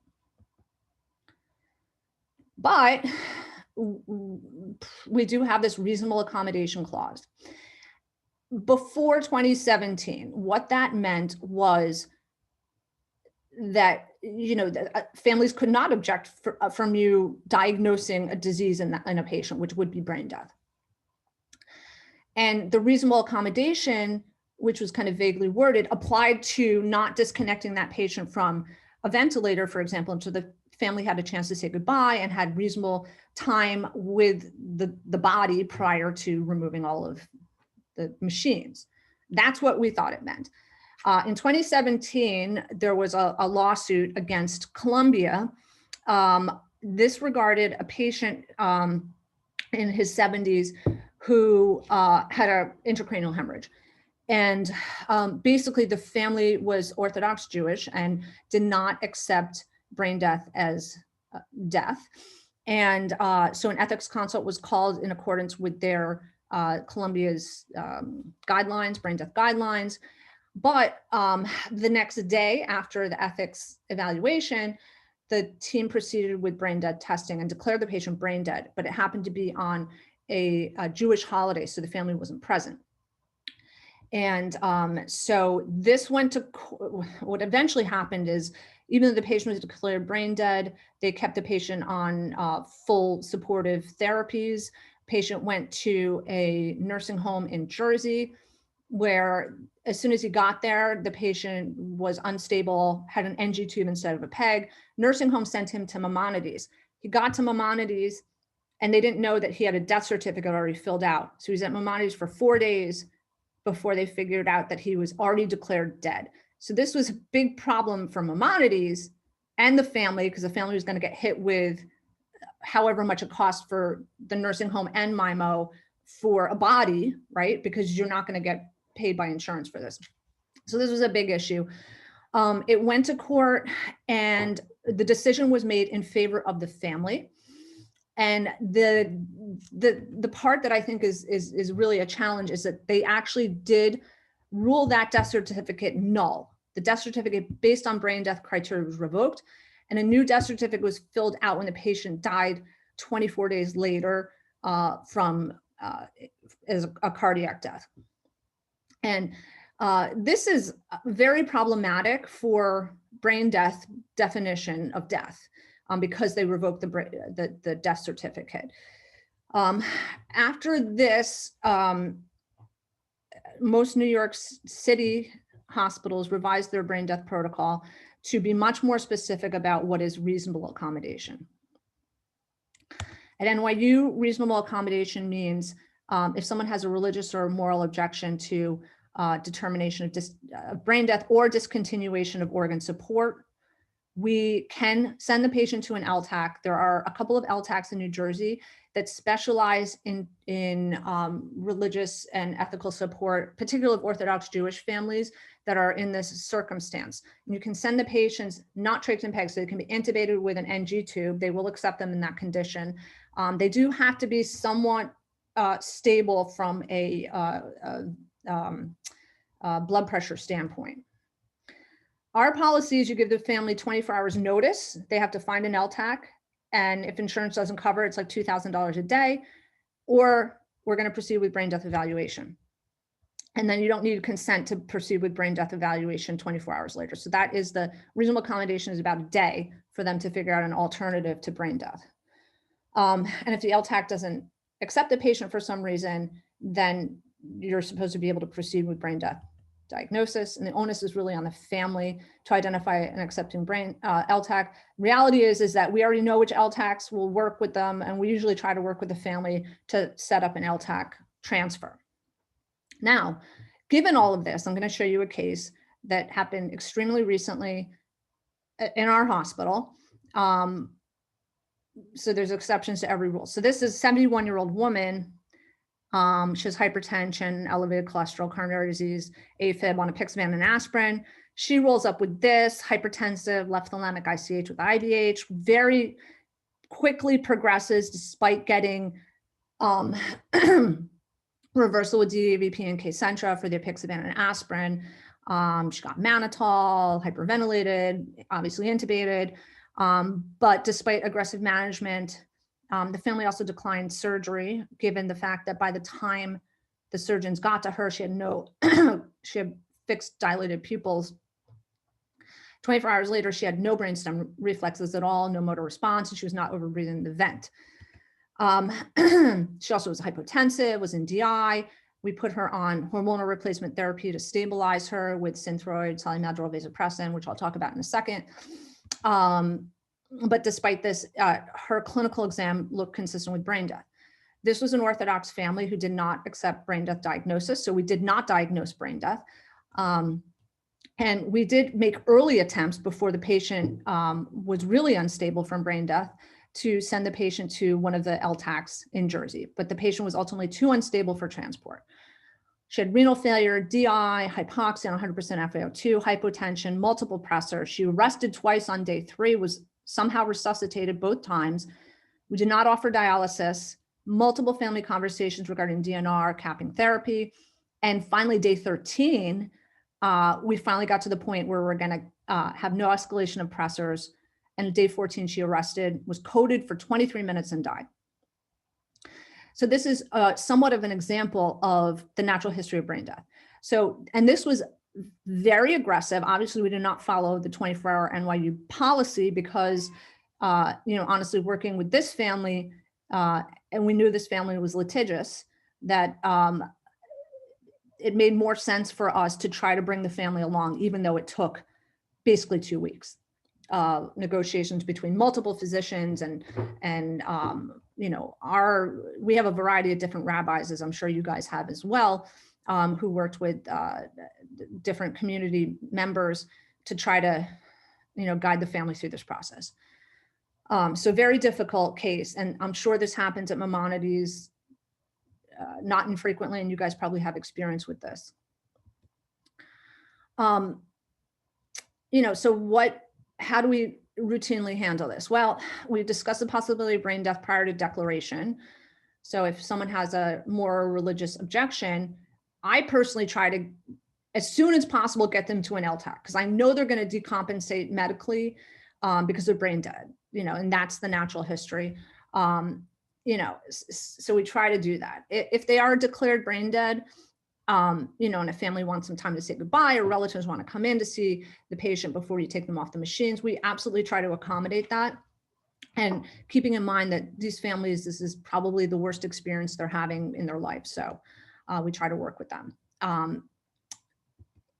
But we do have this reasonable accommodation clause. Before 2017, what that meant was that families could not object from you diagnosing a disease in a patient, which would be brain death. And the reasonable accommodation, which was kind of vaguely worded, applied to not disconnecting that patient from a ventilator, for example, and so the family had a chance to say goodbye and had reasonable time with the body prior to removing all of the machines. That's what we thought it meant. In 2017, there was a lawsuit against Columbia. This regarded a patient in his 70s who had an intracranial hemorrhage. And basically the family was Orthodox Jewish and did not accept brain death as death. And so an ethics consult was called in accordance with their Columbia's guidelines, brain death guidelines. But the next day after the ethics evaluation, the team proceeded with brain dead testing and declared the patient brain dead, but it happened to be on a Jewish holiday, so the family wasn't present. And so this went to, what eventually happened is, even though the patient was declared brain dead, they kept the patient on full supportive therapies. Patient went to a nursing home in Jersey, where as soon as he got there, the patient was unstable, had an NG tube instead of a PEG. Nursing home sent him to Maimonides. He got to Maimonides, and they didn't know that he had a death certificate already filled out. So he was at Maimonides for 4 days before they figured out that he was already declared dead. So this was a big problem for Maimonides and the family, because the family was going to get hit with however much it cost for the nursing home and MIMO for a body, right? Because you're not going to get paid by insurance for this. So this was a big issue. It went to court, and the decision was made in favor of the family. And the part that I think is really a challenge is that they actually did rule that death certificate null. The death certificate based on brain death criteria was revoked, and a new death certificate was filled out when the patient died 24 days later from as a cardiac death. And this is very problematic for brain death definition of death. Because they revoked the death certificate. After this, most New York City hospitals revised their brain death protocol to be much more specific about what is reasonable accommodation. At NYU, reasonable accommodation means if someone has a religious or moral objection to determination of brain death or discontinuation of organ support, we can send the patient to an LTAC. There are a couple of LTACs in New Jersey that specialize in religious and ethical support, particularly of Orthodox Jewish families that are in this circumstance. And you can send the patients not trached and pegged, so they can be intubated with an NG tube. They will accept them in that condition. They do have to be somewhat stable from a blood pressure standpoint. Our policy is you give the family 24 hours notice. They have to find an LTAC. And if insurance doesn't cover, it's like $2,000 a day, or we're going to proceed with brain death evaluation. And then you don't need consent to proceed with brain death evaluation 24 hours later. So that is the reasonable accommodation, is about a day for them to figure out an alternative to brain death. And if the LTAC doesn't accept the patient for some reason, then you're supposed to be able to proceed with brain death diagnosis, and the onus is really on the family to identify an accepting brain LTAC. Reality is that we already know which LTACs will work with them, and we usually try to work with the family to set up an LTAC transfer. Now, given all of this, I'm going to show you a case that happened extremely recently in our hospital. So there's exceptions to every rule. So this is a 71-year-old woman. She has hypertension, elevated cholesterol, coronary disease, AFib on apixaban and aspirin. She rolls up with this, hypertensive, left thalamic ICH with IVH, very quickly progresses despite getting reversal with DAVP and Kcentra for the apixaban and aspirin. She got mannitol, hyperventilated, obviously intubated, but despite aggressive management, the family also declined surgery, given the fact that by the time the surgeons got to her, she had she had fixed dilated pupils. 24 hours later, she had no brainstem reflexes at all, no motor response, and she was not overbreathing the vent. She also was hypotensive, was in DI. We put her on hormonal replacement therapy to stabilize her with Synthroid, Solumadrol, vasopressin, which I'll talk about in a second. But despite this, her clinical exam looked consistent with brain death. This was an Orthodox family who did not accept brain death diagnosis, so we did not diagnose brain death. And we did make early attempts before the patient was really unstable from brain death to send the patient to one of the LTACs in Jersey, but the patient was ultimately too unstable for transport. She had renal failure, DI, hypoxia on 100% FiO2, hypotension, multiple pressors. She arrested twice on day 3, was somehow resuscitated both times. We did not offer dialysis, multiple family conversations regarding DNR, capping therapy. And finally, day 13, we finally got to the point where we're gonna have no escalation of pressors. And at day 14, she arrested, was coded for 23 minutes and died. So this is somewhat of an example of the natural history of brain death. So, and this was very aggressive. Obviously, we did not follow the 24-hour NYU policy because, honestly, working with this family, and we knew this family was litigious, that it made more sense for us to try to bring the family along, even though it took basically 2 weeks. Negotiations between multiple physicians and we have a variety of different rabbis, as I'm sure you guys have as well, who worked with different community members to try to, guide the family through this process. So very difficult case. And I'm sure this happens at Maimonides not infrequently, and you guys probably have experience with this. So how do we routinely handle this? Well, we discussed the possibility of brain death prior to declaration. So if someone has a more religious objection, I personally try to, as soon as possible, get them to an LTAC, because I know they're going to decompensate medically because they're brain dead, and that's the natural history. So we try to do that. If they are declared brain dead, and a family wants some time to say goodbye, or relatives want to come in to see the patient before you take them off the machines, we absolutely try to accommodate that. And keeping in mind that these families, this is probably the worst experience they're having in their life. So we try to work with them.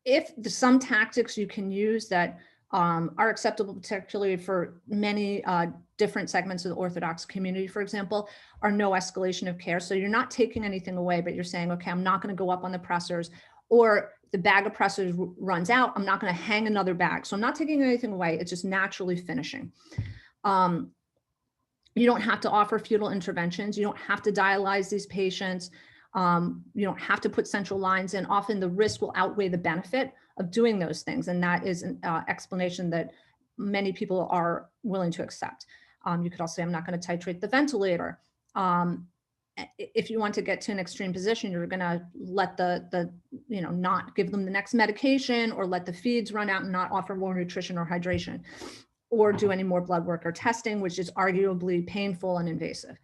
If some tactics you can use that are acceptable, particularly for many different segments of the Orthodox community, for example, are no escalation of care. So you're not taking anything away, but you're saying, okay, I'm not going to go up on the pressors, or the bag of pressors runs out, I'm not going to hang another bag. So I'm not taking anything away. It's just naturally finishing. You don't have to offer fetal interventions. You don't have to dialyze these patients. You don't have to put central lines in. Often the risk will outweigh the benefit of doing those things. And that is an explanation that many people are willing to accept. You could also say, I'm not going to titrate the ventilator. If you want to get to an extreme position, you're going to let not give them the next medication, or let the feeds run out and not offer more nutrition or hydration, or do any more blood work or testing, which is arguably painful and invasive.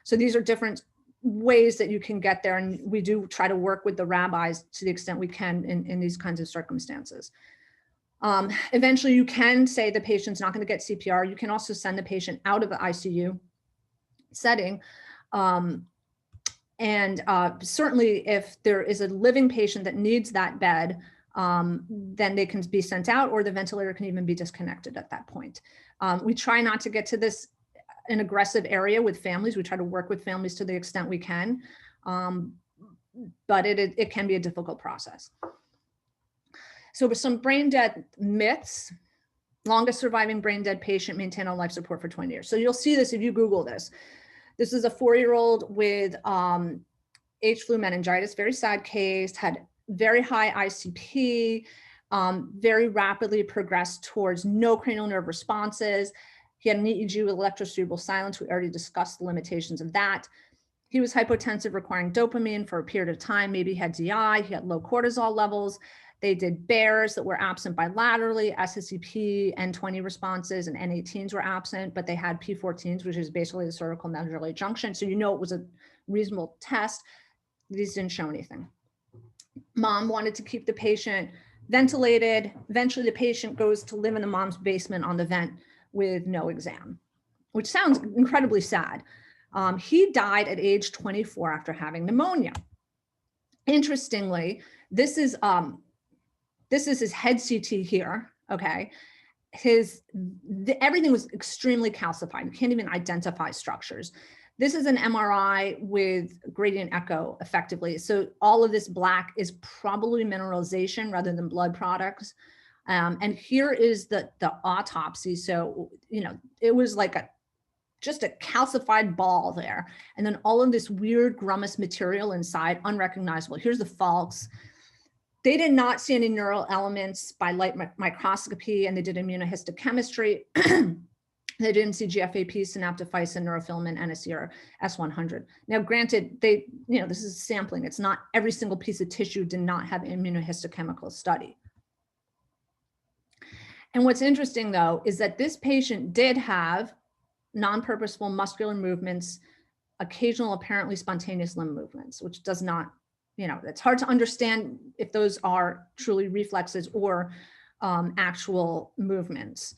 So these are different ways that you can get there. And we do try to work with the rabbis to the extent we can in these kinds of circumstances. Eventually you can say the patient's not going to get CPR. You can also send the patient out of the ICU setting. Certainly if there is a living patient that needs that bed, then they can be sent out, or the ventilator can even be disconnected at that point. We try not to get to this an aggressive area with families. We try to work with families to the extent we can, but it can be a difficult process. So with some brain death myths, longest surviving brain dead patient maintained on life support for 20 years. So you'll see this if you Google this. This is a 4-year-old with H-flu meningitis, very sad case, had very high ICP, very rapidly progressed towards no cranial nerve responses. He had an EEG with electrocerebral silence. We already discussed the limitations of that. He was hypotensive, requiring dopamine for a period of time. Maybe he had DI, he had low cortisol levels. They did bears that were absent bilaterally, SSEP, N20 responses, and N18s were absent, but they had P14s, which is basically the cervical medullary junction. So you know it was a reasonable test. These didn't show anything. Mom wanted to keep the patient ventilated. Eventually the patient goes to live in the mom's basement on the vent with no exam, which sounds incredibly sad. He died at age 24 after having pneumonia. Interestingly, this is his head CT here, okay? Everything was extremely calcified. You can't even identify structures. This is an MRI with gradient echo effectively. So all of this black is probably mineralization rather than blood products. And here is the autopsy. So, it was like just a calcified ball there. And then all of this weird grumous material inside, unrecognizable. Here's the falx. They did not see any neural elements by light microscopy, and they did immunohistochemistry. They didn't see GFAP, synaptophysin, neurofilament, NSE, or S100. Now, granted, this is sampling. It's not every single piece of tissue did not have immunohistochemical study. And what's interesting, though, is that this patient did have non-purposeful muscular movements, occasional apparently spontaneous limb movements, which does not, it's hard to understand if those are truly reflexes or actual movements.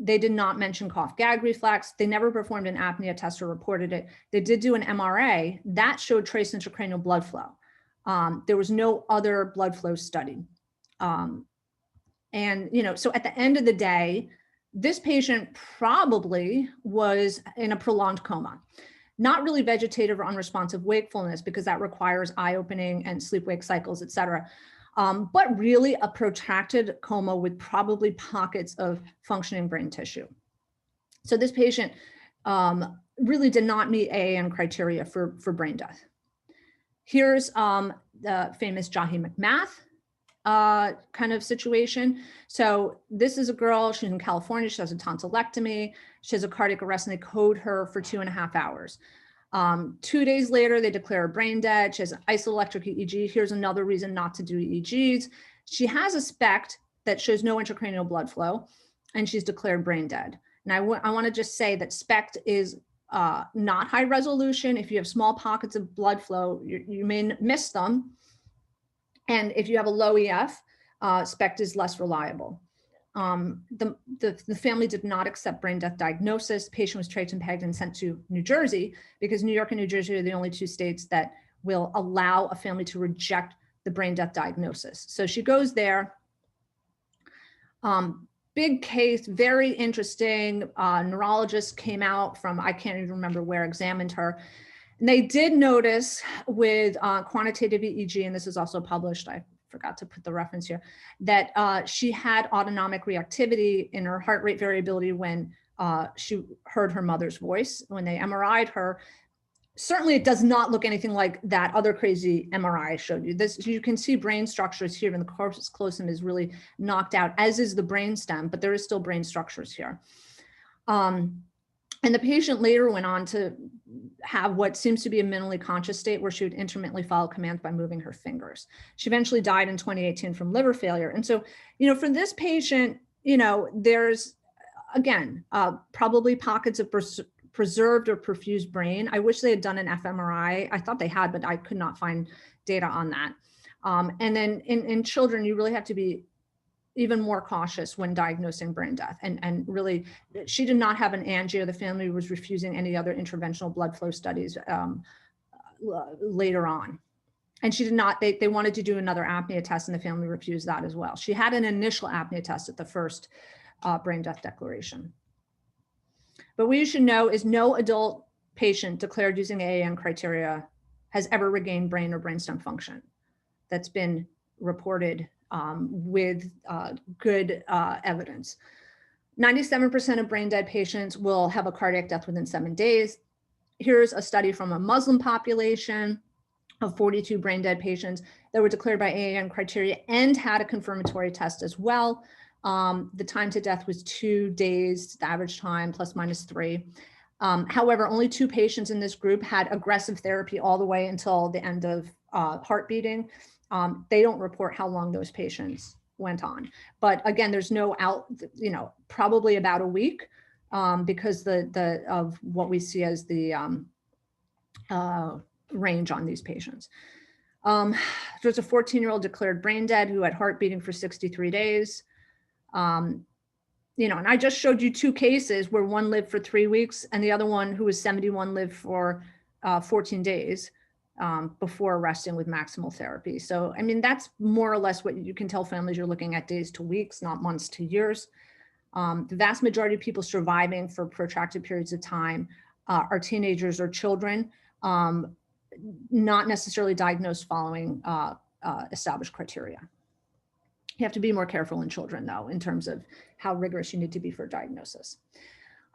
They did not mention cough gag reflex. They never performed an apnea test or reported it. They did do an MRA that showed trace intracranial blood flow. There was no other blood flow studied. So at the end of the day, this patient probably was in a prolonged coma, not really vegetative or unresponsive wakefulness, because that requires eye opening and sleep-wake cycles, et cetera. But really a protracted coma with probably pockets of functioning brain tissue. So this patient really did not meet AAN criteria for brain death. Here's the famous Jahi McMath kind of situation. So this is a girl, she's in California, she has a tonsillectomy, she has a cardiac arrest, and they code her for 2.5 hours. 2 days later, they declare her brain dead. She has an isoelectric EEG. Here's another reason not to do EEGs. She has a SPECT that shows no intracranial blood flow, and she's declared brain dead. And I want to just say that SPECT is not high resolution. If you have small pockets of blood flow, you may miss them. And if you have a low EF, SPECT is less reliable. The family did not accept brain death diagnosis. Patient was traced and pegged and sent to New Jersey, because New York and New Jersey are the only 2 states that will allow a family to reject the brain death diagnosis. So she goes there. Big case, very interesting. Neurologist came out from, I can't even remember where, examined her. And they did notice with quantitative EEG, and this is also published, I forgot to put the reference here, that she had autonomic reactivity in her heart rate variability when she heard her mother's voice. When they MRI'd her, certainly it does not look anything like that other crazy MRI I showed you. This, you can see brain structures here, and the corpus callosum is really knocked out, as is the brainstem, but there is still brain structures here. And the patient later went on to have what seems to be a minimally conscious state where she would intermittently follow commands by moving her fingers. She eventually died in 2018 from liver failure. And so, for this patient, there's, again, probably pockets of preserved or perfused brain. I wish they had done an fMRI. I thought they had, but I could not find data on that. And then in children, you really have to be even more cautious when diagnosing brain death. And really, she did not have an angio. The family was refusing any other interventional blood flow studies later on. And she did not, they wanted to do another apnea test, and the family refused that as well. She had an initial apnea test at the first brain death declaration. But what you should know is no adult patient declared using AAN criteria has ever regained brain or brainstem function. That's been reported with good evidence. 97% of brain dead patients will have a cardiac death within 7 days. Here's a study from a Muslim population of 42 brain dead patients that were declared by AAN criteria and had a confirmatory test as well. The time to death was 2 days, the average time ±3. However, only 2 patients in this group had aggressive therapy all the way until the end of heart beating. They don't report how long those patients went on. But again, there's no probably about a week because of what we see as the range on these patients. There's a 14-year-old declared brain dead who had heart beating for 63 days. And I just showed you 2 cases where one lived for 3 weeks and the other one, who was 71, lived for 14 days before arresting with maximal therapy. So, I mean, that's more or less what you can tell families. You're looking at days to weeks, not months to years. The vast majority of people surviving for protracted periods of time are teenagers or children, not necessarily diagnosed following established criteria. You have to be more careful in children, though, in terms of how rigorous you need to be for diagnosis.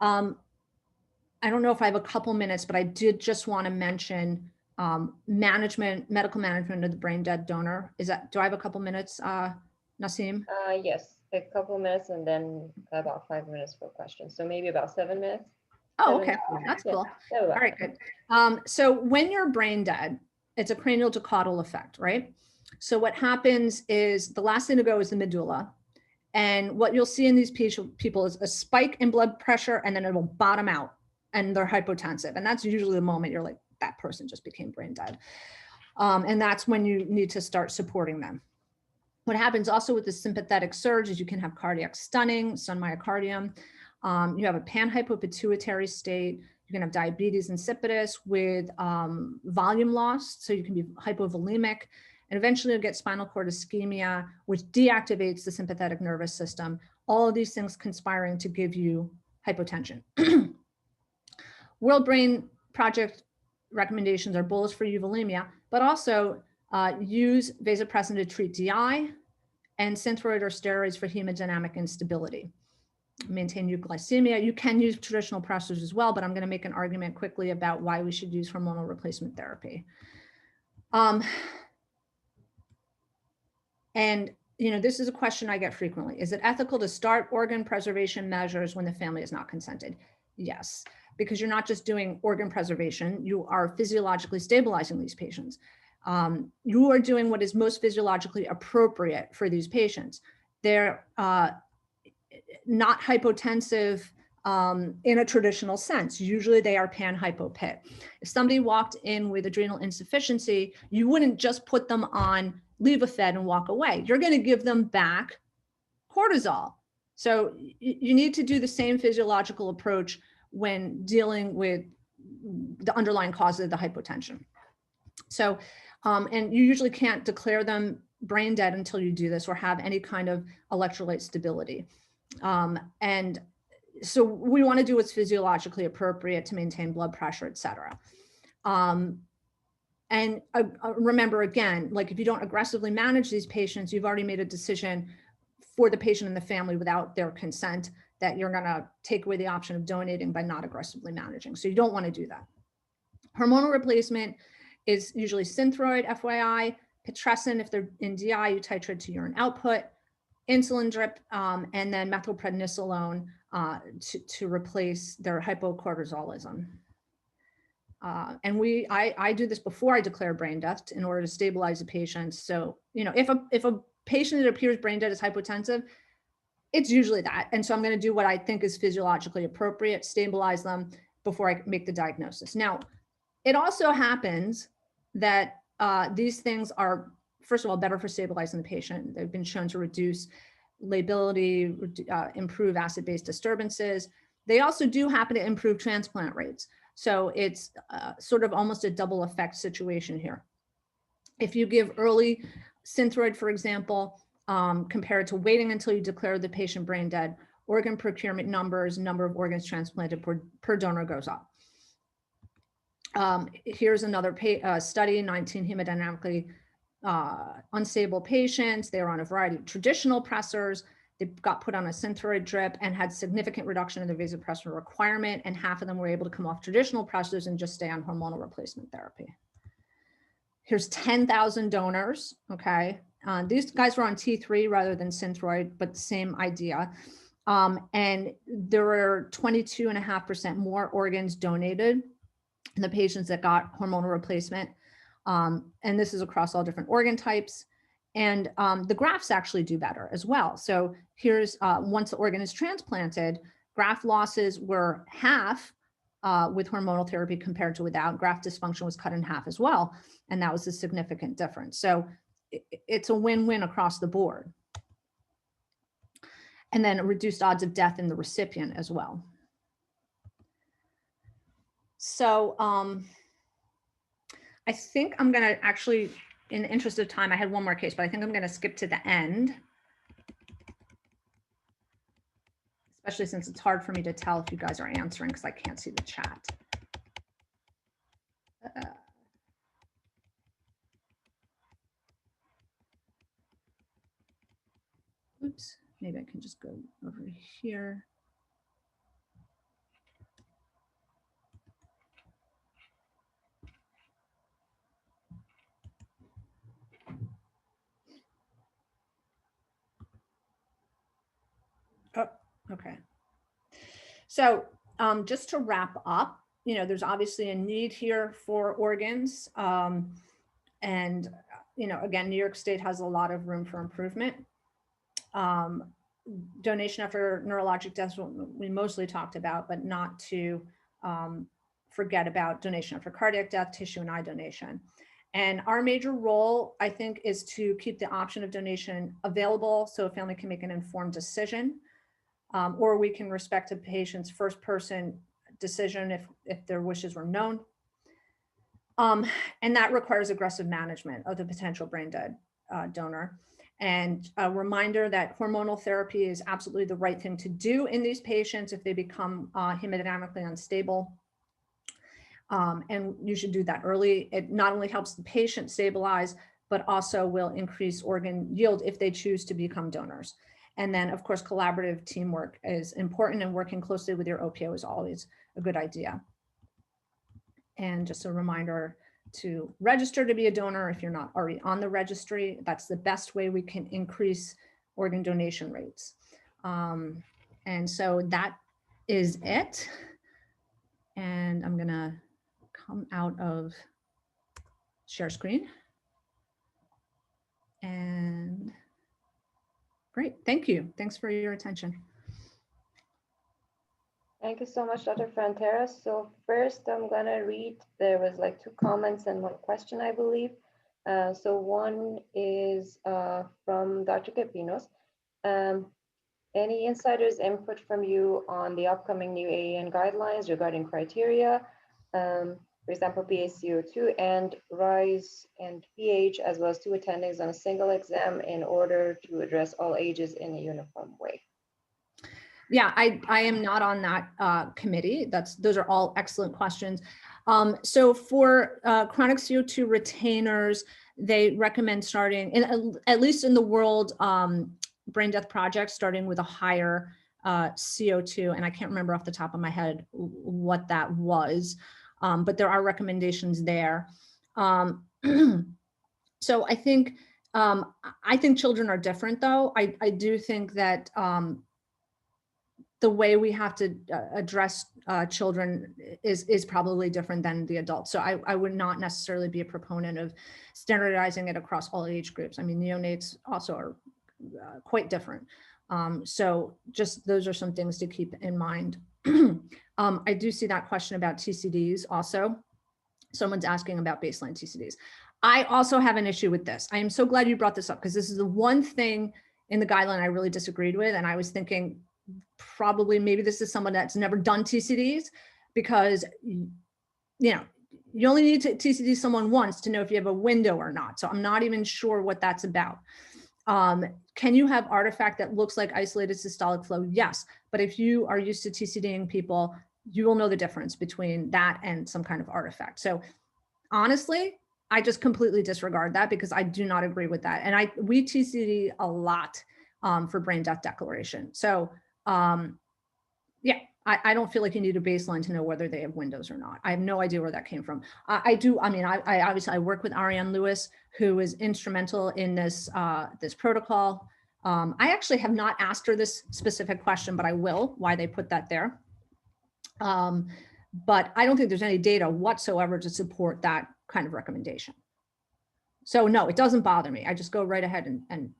I don't know if I have a couple minutes, but I did just want to mention medical management of the brain dead donor. Do I have a couple minutes, Nasim? Yes, a couple minutes and then about 5 minutes for questions. So maybe about 7 minutes. Oh, okay, that's cool. Yeah, all right, good. So when you're brain dead, it's a cranial to caudal effect, right? So what happens is the last thing to go is the medulla. And what you'll see in these people is a spike in blood pressure, and then it will bottom out and they're hypotensive. And that's usually the moment you're like, that person just became brain dead. And that's when you need to start supporting them. What happens also with the sympathetic surge is you can have cardiac stunning, stun myocardium. You have a panhypopituitary state. You can have diabetes insipidus with volume loss. So you can be hypovolemic. And eventually you'll get spinal cord ischemia, which deactivates the sympathetic nervous system. All of these things conspiring to give you hypotension. World Brain Project recommendations are bolus for euvolemia, but also use vasopressin to treat DI and synthroid or steroids for hemodynamic instability. Maintain euglycemia. You can use traditional pressors as well, but I'm going to make an argument quickly about why we should use hormonal replacement therapy. And this is a question I get frequently. Is it ethical to start organ preservation measures when the family is not consented? Yes, because you're not just doing organ preservation, you are physiologically stabilizing these patients. You are doing what is most physiologically appropriate for these patients. They're not hypotensive in a traditional sense. Usually they are panhypopit. If somebody walked in with adrenal insufficiency, you wouldn't just put them on Levophed and walk away. You're going to give them back cortisol. So you need to do the same physiological approach when dealing with the underlying cause of the hypotension. So, and you usually can't declare them brain dead until you do this or have any kind of electrolyte stability. And so we want to do what's physiologically appropriate to maintain blood pressure, et cetera. And remember, again, like if you don't aggressively manage these patients, you've already made a decision for the patient and the family without their consent that you're going to take away the option of donating by not aggressively managing. So you don't want to do that. Hormonal replacement is usually Synthroid, FYI, Pitressin. If they're in DI, you titrate to urine output, insulin drip, and then methylprednisolone to replace their hypocortisolism. And I do this before I declare brain death in order to stabilize the patient. So, you know, if a patient that appears brain dead is hypotensive, it's usually that. And so I'm going to do what I think is physiologically appropriate, stabilize them before I make the diagnosis. Now, it also happens that these things are, first of all, better for stabilizing the patient. They've been shown to reduce lability, improve acid-base disturbances. They also do happen to improve transplant rates. So it's sort of almost a double effect situation here. If you give early Synthroid, for example, compared to waiting until you declare the patient brain dead, organ procurement numbers, number of organs transplanted per donor goes up. Here's another study, 19 hemodynamically unstable patients. They were on a variety of traditional pressors. They got put on a Synthroid drip and had significant reduction in the vasopressor requirement, and half of them were able to come off traditional pressors and just stay on hormonal replacement therapy. Here's 10,000 donors, okay? These guys were on T3 rather than Synthroid, but the same idea. And there were 22.5% more organs donated in the patients that got hormonal replacement. And this is across all different organ types. And the grafts actually do better as well. So here's once the organ is transplanted, graft losses were half with hormonal therapy compared to without. Graft dysfunction was cut in half as well. And that was a significant difference. So it's a win-win across the board. And then reduced odds of death in the recipient as well. So I think I'm going to actually, in the interest of time, I had one more case, but I think I'm going to skip to the end, especially since it's hard for me to tell if you guys are answering because I can't see the chat. Oops, maybe I can just go over here. Oh, okay. So just to wrap up, you know, there's obviously a need here for organs. And, you know, again, New York State has a lot of room for improvement. Donation after neurologic deaths, we mostly talked about, but not to forget about donation after cardiac death, tissue and eye donation. And our major role, I think, is to keep the option of donation available so a family can make an informed decision. Or we can respect a patient's first person decision if their wishes were known. And that requires aggressive management of the potential brain dead donor. And a reminder that hormonal therapy is absolutely the right thing to do in these patients if they become hemodynamically unstable. And you should do that early. It not only helps the patient stabilize, but also will increase organ yield if they choose to become donors. And then, of course, collaborative teamwork is important, and working closely with your OPO is always a good idea. And just a reminder to register to be a donor if you're not already on the registry. That's the best way we can increase organ donation rates. And so that is it. And I'm going to come out of share screen. And great, thank you. Thanks for your attention. Thank you so much, Dr. Frontera. So first I'm gonna read, there was like 2 comments and 1 question, I believe. So one is from Dr. Capinos. Any insiders input from you on the upcoming new AAN guidelines regarding criteria? for example, PaCO2 and rise and pH, as well as 2 attendings on a single exam in order to address all ages in a uniform way? Yeah, I am not on that committee. Those are all excellent questions. So for chronic CO2 retainers, they recommend starting, at least in the world brain death project, starting with a higher CO2. And I can't remember off the top of my head what that was, but there are recommendations there. So I think children are different, though. I do think that the way we have to address children is probably different than the adults. So I would not necessarily be a proponent of standardizing it across all age groups. I mean, neonates also are quite different. So just those are some things to keep in mind. I do see that question about TCDs also. Someone's asking about baseline TCDs. I also have an issue with this. I am so glad you brought this up, because this is the one thing in the guideline I really disagreed with. And I was thinking, probably maybe this is someone that's never done TCDs, because you only need to TCD someone once to know if you have a window or not. So I'm not even sure what that's about. Can you have artifact that looks like isolated systolic flow? Yes, but if you are used to TCDing people, you will know the difference between that and some kind of artifact. So honestly, I just completely disregard that, because I do not agree with that. And we TCD a lot for brain death declaration. So yeah, I don't feel like you need a baseline to know whether they have windows or not. I have no idea where that came from. I obviously I work with Ariane Lewis, who is instrumental in this protocol. I actually have not asked her this specific question, but I will, why they put that there. But I don't think there's any data whatsoever to support that kind of recommendation. So no, it doesn't bother me. I just go right ahead and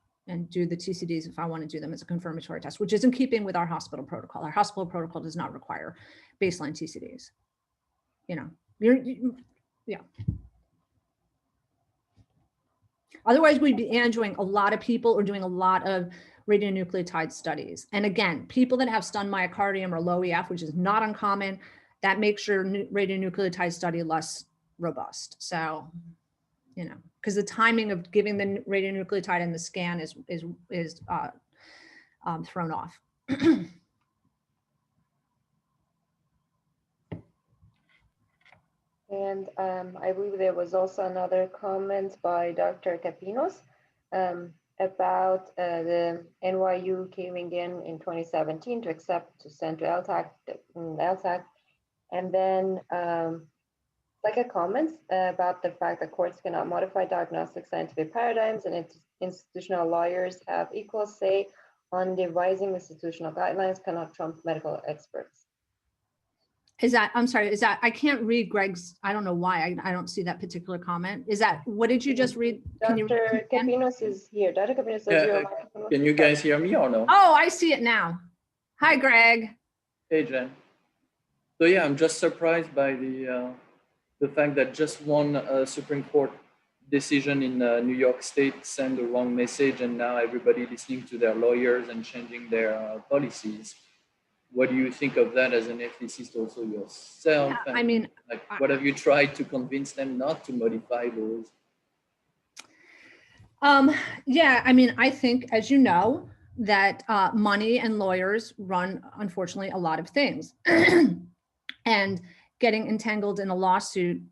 do the TCDs if I want to do them as a confirmatory test, which is in keeping with our hospital protocol. Our hospital protocol does not require baseline TCDs. Yeah. Otherwise, we'd be doing a lot of people or doing a lot of radionucleotide studies. And again, people that have stunned myocardium or low EF, which is not uncommon, that makes your radionucleotide study less robust. So, because the timing of giving the radionucleotide and the scan is thrown off. And I believe there was also another comment by Dr. Capinos about the NYU caving in 2017 to accept to send to LTAC, and then like a comment about the fact that courts cannot modify diagnostic scientific paradigms, and institutional lawyers have equal say on devising institutional guidelines, cannot trump medical experts. I'm sorry, I can't read Greg's, I don't know why, I don't see that particular comment. What did you just read? Dr. Capinos is here. Dr. Capinos, can you guys hear me or no? Oh, I see it now. Hi, Greg. Hey, Jen. So yeah, I'm just surprised by the fact that just one Supreme Court decision in New York State sent the wrong message, and now everybody listening to their lawyers and changing their policies. What do you think of that as an ethicist also yourself? Yeah, I mean, what have you tried to convince them not to modify those? Yeah, I mean, I think, as you know, that money and lawyers run, unfortunately, a lot of things. And getting entangled in a lawsuit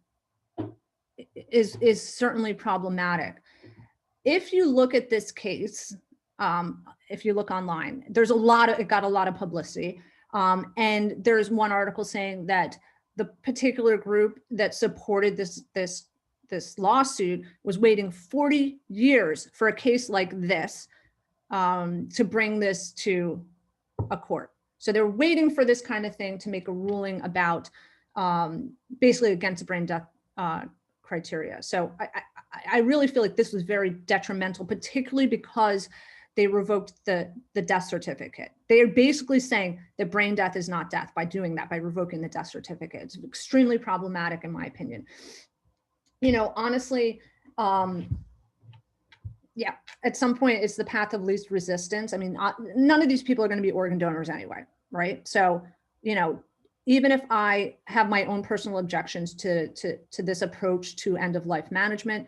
is certainly problematic. If you look at this case, if you look online, it got a lot of publicity. And there's one article saying that the particular group that supported this lawsuit was waiting 40 years for a case like this to bring this to a court. So they're waiting for this kind of thing to make a ruling about basically against brain death criteria. So I really feel like this was very detrimental, particularly because they revoked the death certificate. They are basically saying that brain death is not death by doing that, by revoking the death certificate. It's extremely problematic, in my opinion. Honestly, yeah, at some point it's the path of least resistance. I mean, none of these people are going to be organ donors anyway, right? So, even if I have my own personal objections to this approach to end of life management,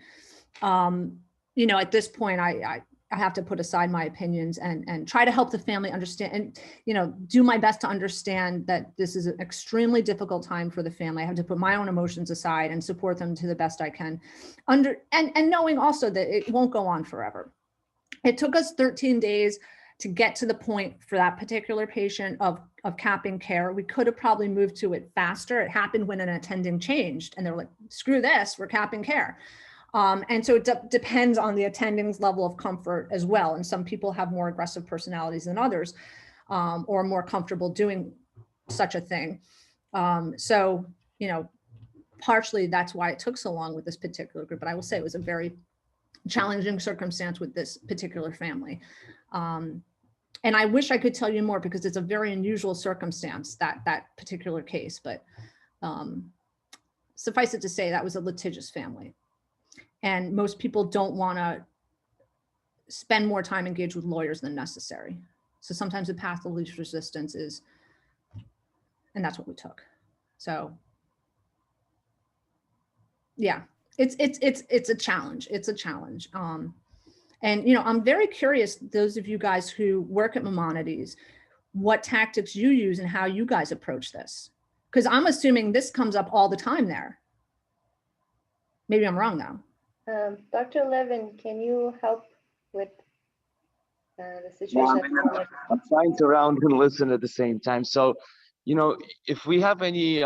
you know, at this point, I have to put aside my opinions and try to help the family understand and, you know, do my best to understand that this is an extremely difficult time for the family. I have to put my own emotions aside and support them to the best I can, and knowing also that it won't go on forever. It took us 13 days to get to the point for that particular patient of capping care. We could have probably moved to it faster. It happened when an attending changed and they were like, screw this, we're capping care. And so it depends on the attending's level of comfort as well. And some people have more aggressive personalities than others, or more comfortable doing such a thing. So, you know, partially that's why it took so long with this particular group, but I will say it was a very challenging circumstance with this particular family. And I wish I could tell you more because it's a very unusual circumstance, that particular case, but suffice it to say that was a litigious family. And most people don't want to spend more time engaged with lawyers than necessary. So sometimes the path of least resistance is, and that's what we took. So yeah, it's a challenge. It's a challenge. And, you know, I'm very curious, those of you guys who work at Maimonides, what tactics you use and how you guys approach this. Because I'm assuming this comes up all the time there. Maybe I'm wrong though. Dr. Levin, can you help with the situation? Yeah, I'm trying to round and listen at the same time. So, you know, if we have any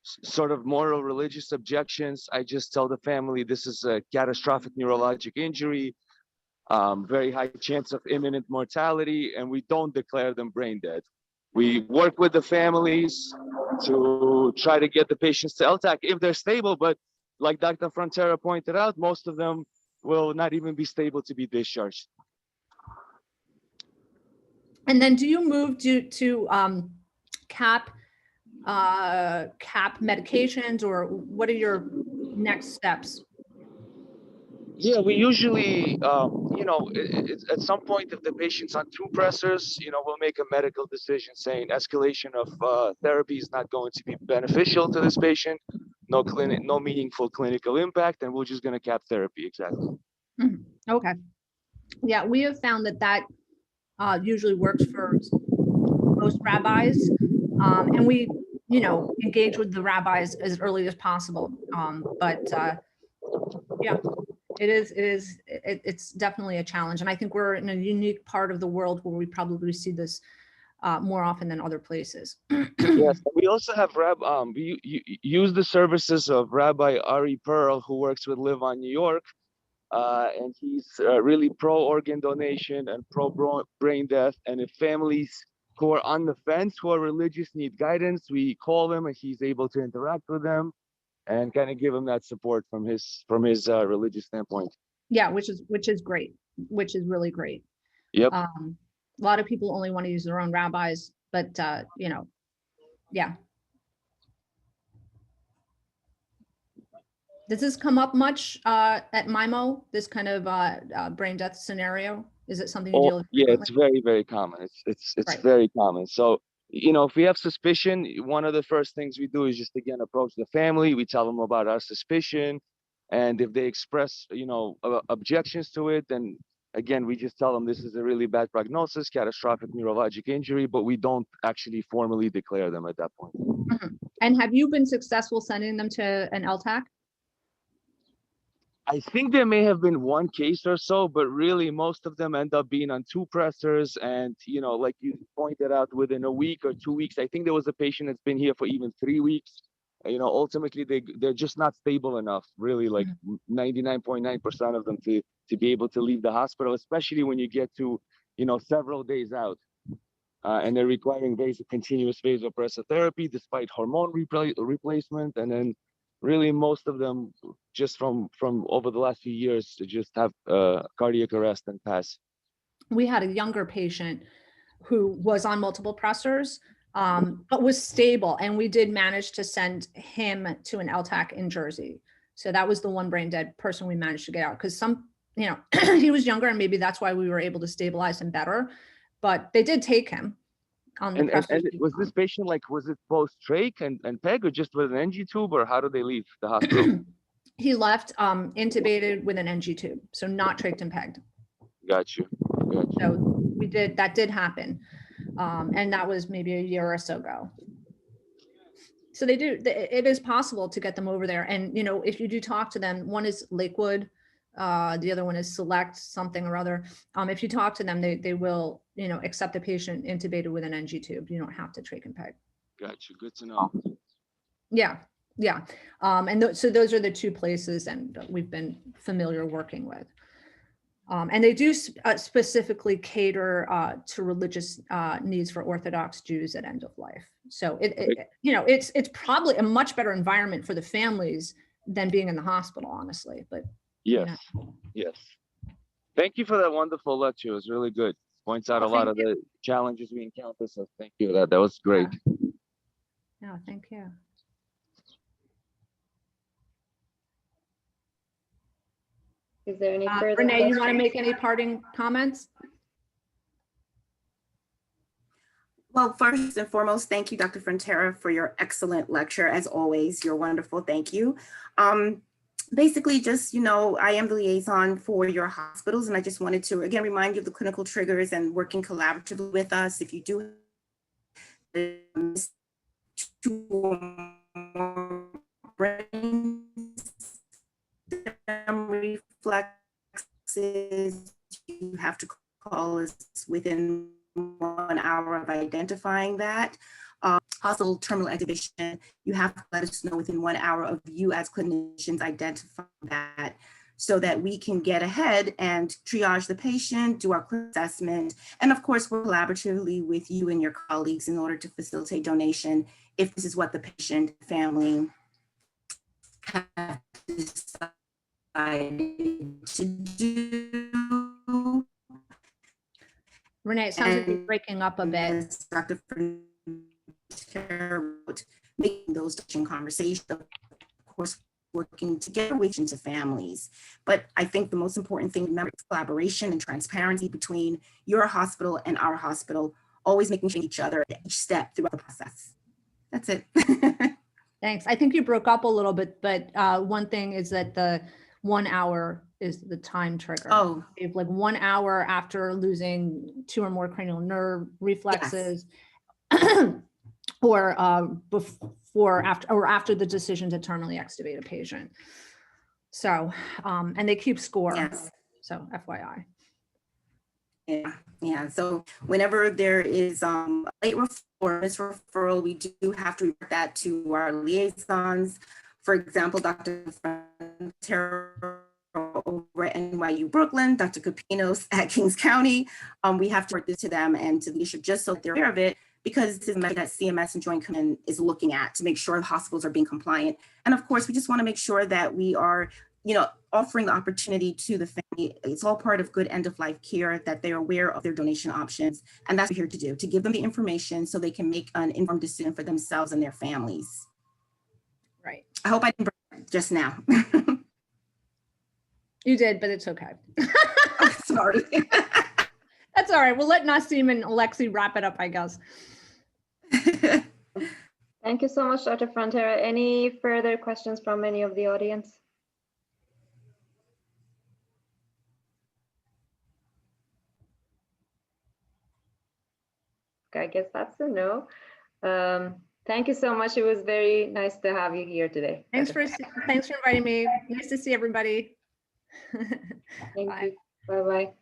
sort of moral religious objections, I just tell the family this is a catastrophic neurologic injury, very high chance of imminent mortality, and we don't declare them brain dead. We work with the families to try to get the patients to LTAC if they're stable, but like Dr. Frontera pointed out, most of them will not even be stable to be discharged. And then do you move to cap medications, or what are your next steps? Yeah, we usually, you know, at some point, if the patient's on 2 pressors, you know, we'll make a medical decision saying escalation of therapy is not going to be beneficial to this patient, no meaningful clinical impact, and we're just going to cap therapy. Exactly. Okay. Yeah, we have found that usually works for most rabbis, and we, you know, engage with the rabbis as early as possible. But yeah. It's definitely a challenge. And I think we're in a unique part of the world where we probably see this more often than other places. Yes, we also have we use the services of Rabbi Ari Pearl, who works with Live on New York. And he's really pro-organ donation and pro-brain death. And if families who are on the fence, who are religious, need guidance, we call him and he's able to interact with them and kind of give him that support from his religious standpoint. Yeah, which is great, which is really great. Yep. A lot of people only want to use their own rabbis, but you know, yeah. Does this come up much at MIMO, this kind of brain death scenario? Is it something you deal with? Yeah, it's very, very common. It's right. Very common. So, you know, if we have suspicion, one of the first things we do is just, again, approach the family. We tell them about our suspicion. And if they express, you know, objections to it, then again, we just tell them this is a really bad prognosis, catastrophic neurologic injury, but we don't actually formally declare them at that point. Mm-hmm. And have you been successful sending them to an LTAC? I think there may have been one case or so, but really most of them end up being on 2 pressors. And, you know, like you pointed out, within a week or 2 weeks, I think there was a patient that's been here for even 3 weeks. You know, ultimately they're just not stable enough, really, like 99.9% of them to be able to leave the hospital, especially when you get to, you know, several days out. And they're requiring continuous vasopressor therapy despite hormone replacement. And then really most of them just from over the last few years just have cardiac arrest and pass. We had a younger patient who was on multiple pressors, but was stable. And we did manage to send him to an LTAC in Jersey. So that was the one brain dead person we managed to get out, because you know, he was younger and maybe that's why we were able to stabilize him better, but they did take him. on the And pressors. was this patient like, was it both trach and PEG or just with an NG tube, or how did they leave the hospital? He left intubated with an NG tube, so not trached and pegged. Got you. So that did happen. And that was maybe a year or so ago. So it is possible to get them over there. And, you know, if you do talk to them, one is Lakewood, the other one is Select something or other. If you talk to them, they will, you know, accept the patient intubated with an NG tube. You don't have to trach and peg. Got you. Good to know. Yeah. Yeah. And so those are the two places and we've been familiar working with. And they do specifically cater to religious needs for Orthodox Jews at end of life. So you know, it's probably a much better environment for the families than being in the hospital, honestly. But yes, you know. yes. Thank you for that wonderful lecture. It was really good. Points out a lot of the challenges we encounter. So thank you. That was great. Yeah, thank you. Is there any further Renee, questions? you want to make any parting comments? Well, first and foremost, thank you, Dr. Frontera, for your excellent lecture. As always, you're wonderful. Thank you. Basically, just, you know, I am the liaison for your hospitals, and I just wanted to, again, remind you of the clinical triggers and working collaboratively with us. If you do brain reflexes, you have to call us within 1 hour of identifying that. Hospital terminal activation, you have to let us know within 1 hour of you as clinicians identifying that, so that we can get ahead and triage the patient, do our assessment, and of course, work collaboratively with you and your colleagues in order to facilitate donation if this is what the patient family have decided to do. Renee, it sounds like you're breaking up a bit. As Dr. Frontera wrote, making those conversations, of course, working together with into families. But I think the most important thing, remember, is collaboration and transparency between your hospital and our hospital, always making sure each other at each step throughout the process. That's it. Thanks. I think you broke up a little bit, but one thing is that the 1 hour is the time trigger. Oh, If like 1 hour after losing 2 or more cranial nerve reflexes, yes. Or before, after the decision to terminally extubate a patient. So, and they keep score. yes. So FYI. Yeah. So whenever there is a late referral or misreferral, we do have to report that to our liaisons. For example, Dr. Frontera over at NYU Brooklyn, Dr. Capinos at Kings County. We have to report this to them and to the leadership just so they're aware of it, because this is a matter that CMS and Joint Commission is looking at to make sure the hospitals are being compliant. And of course, we just want to make sure that we are, you know, offering the opportunity to the family. It's all part of good end-of-life care, that they're aware of their donation options. And that's what we're here to do, to give them the information so they can make an informed decision for themselves and their families. Right. I hope I didn't break it just now. You did, but it's okay. Oh, sorry. That's all right. We'll let Nassim and Alexi wrap it up, I guess. Thank you so much, Dr. Frontera. Any further questions from any of the audience? Okay, I guess that's a no. Thank you so much. It was very nice to have you here today. Thanks for inviting me. Nice to see everybody. Thank you. Bye-bye.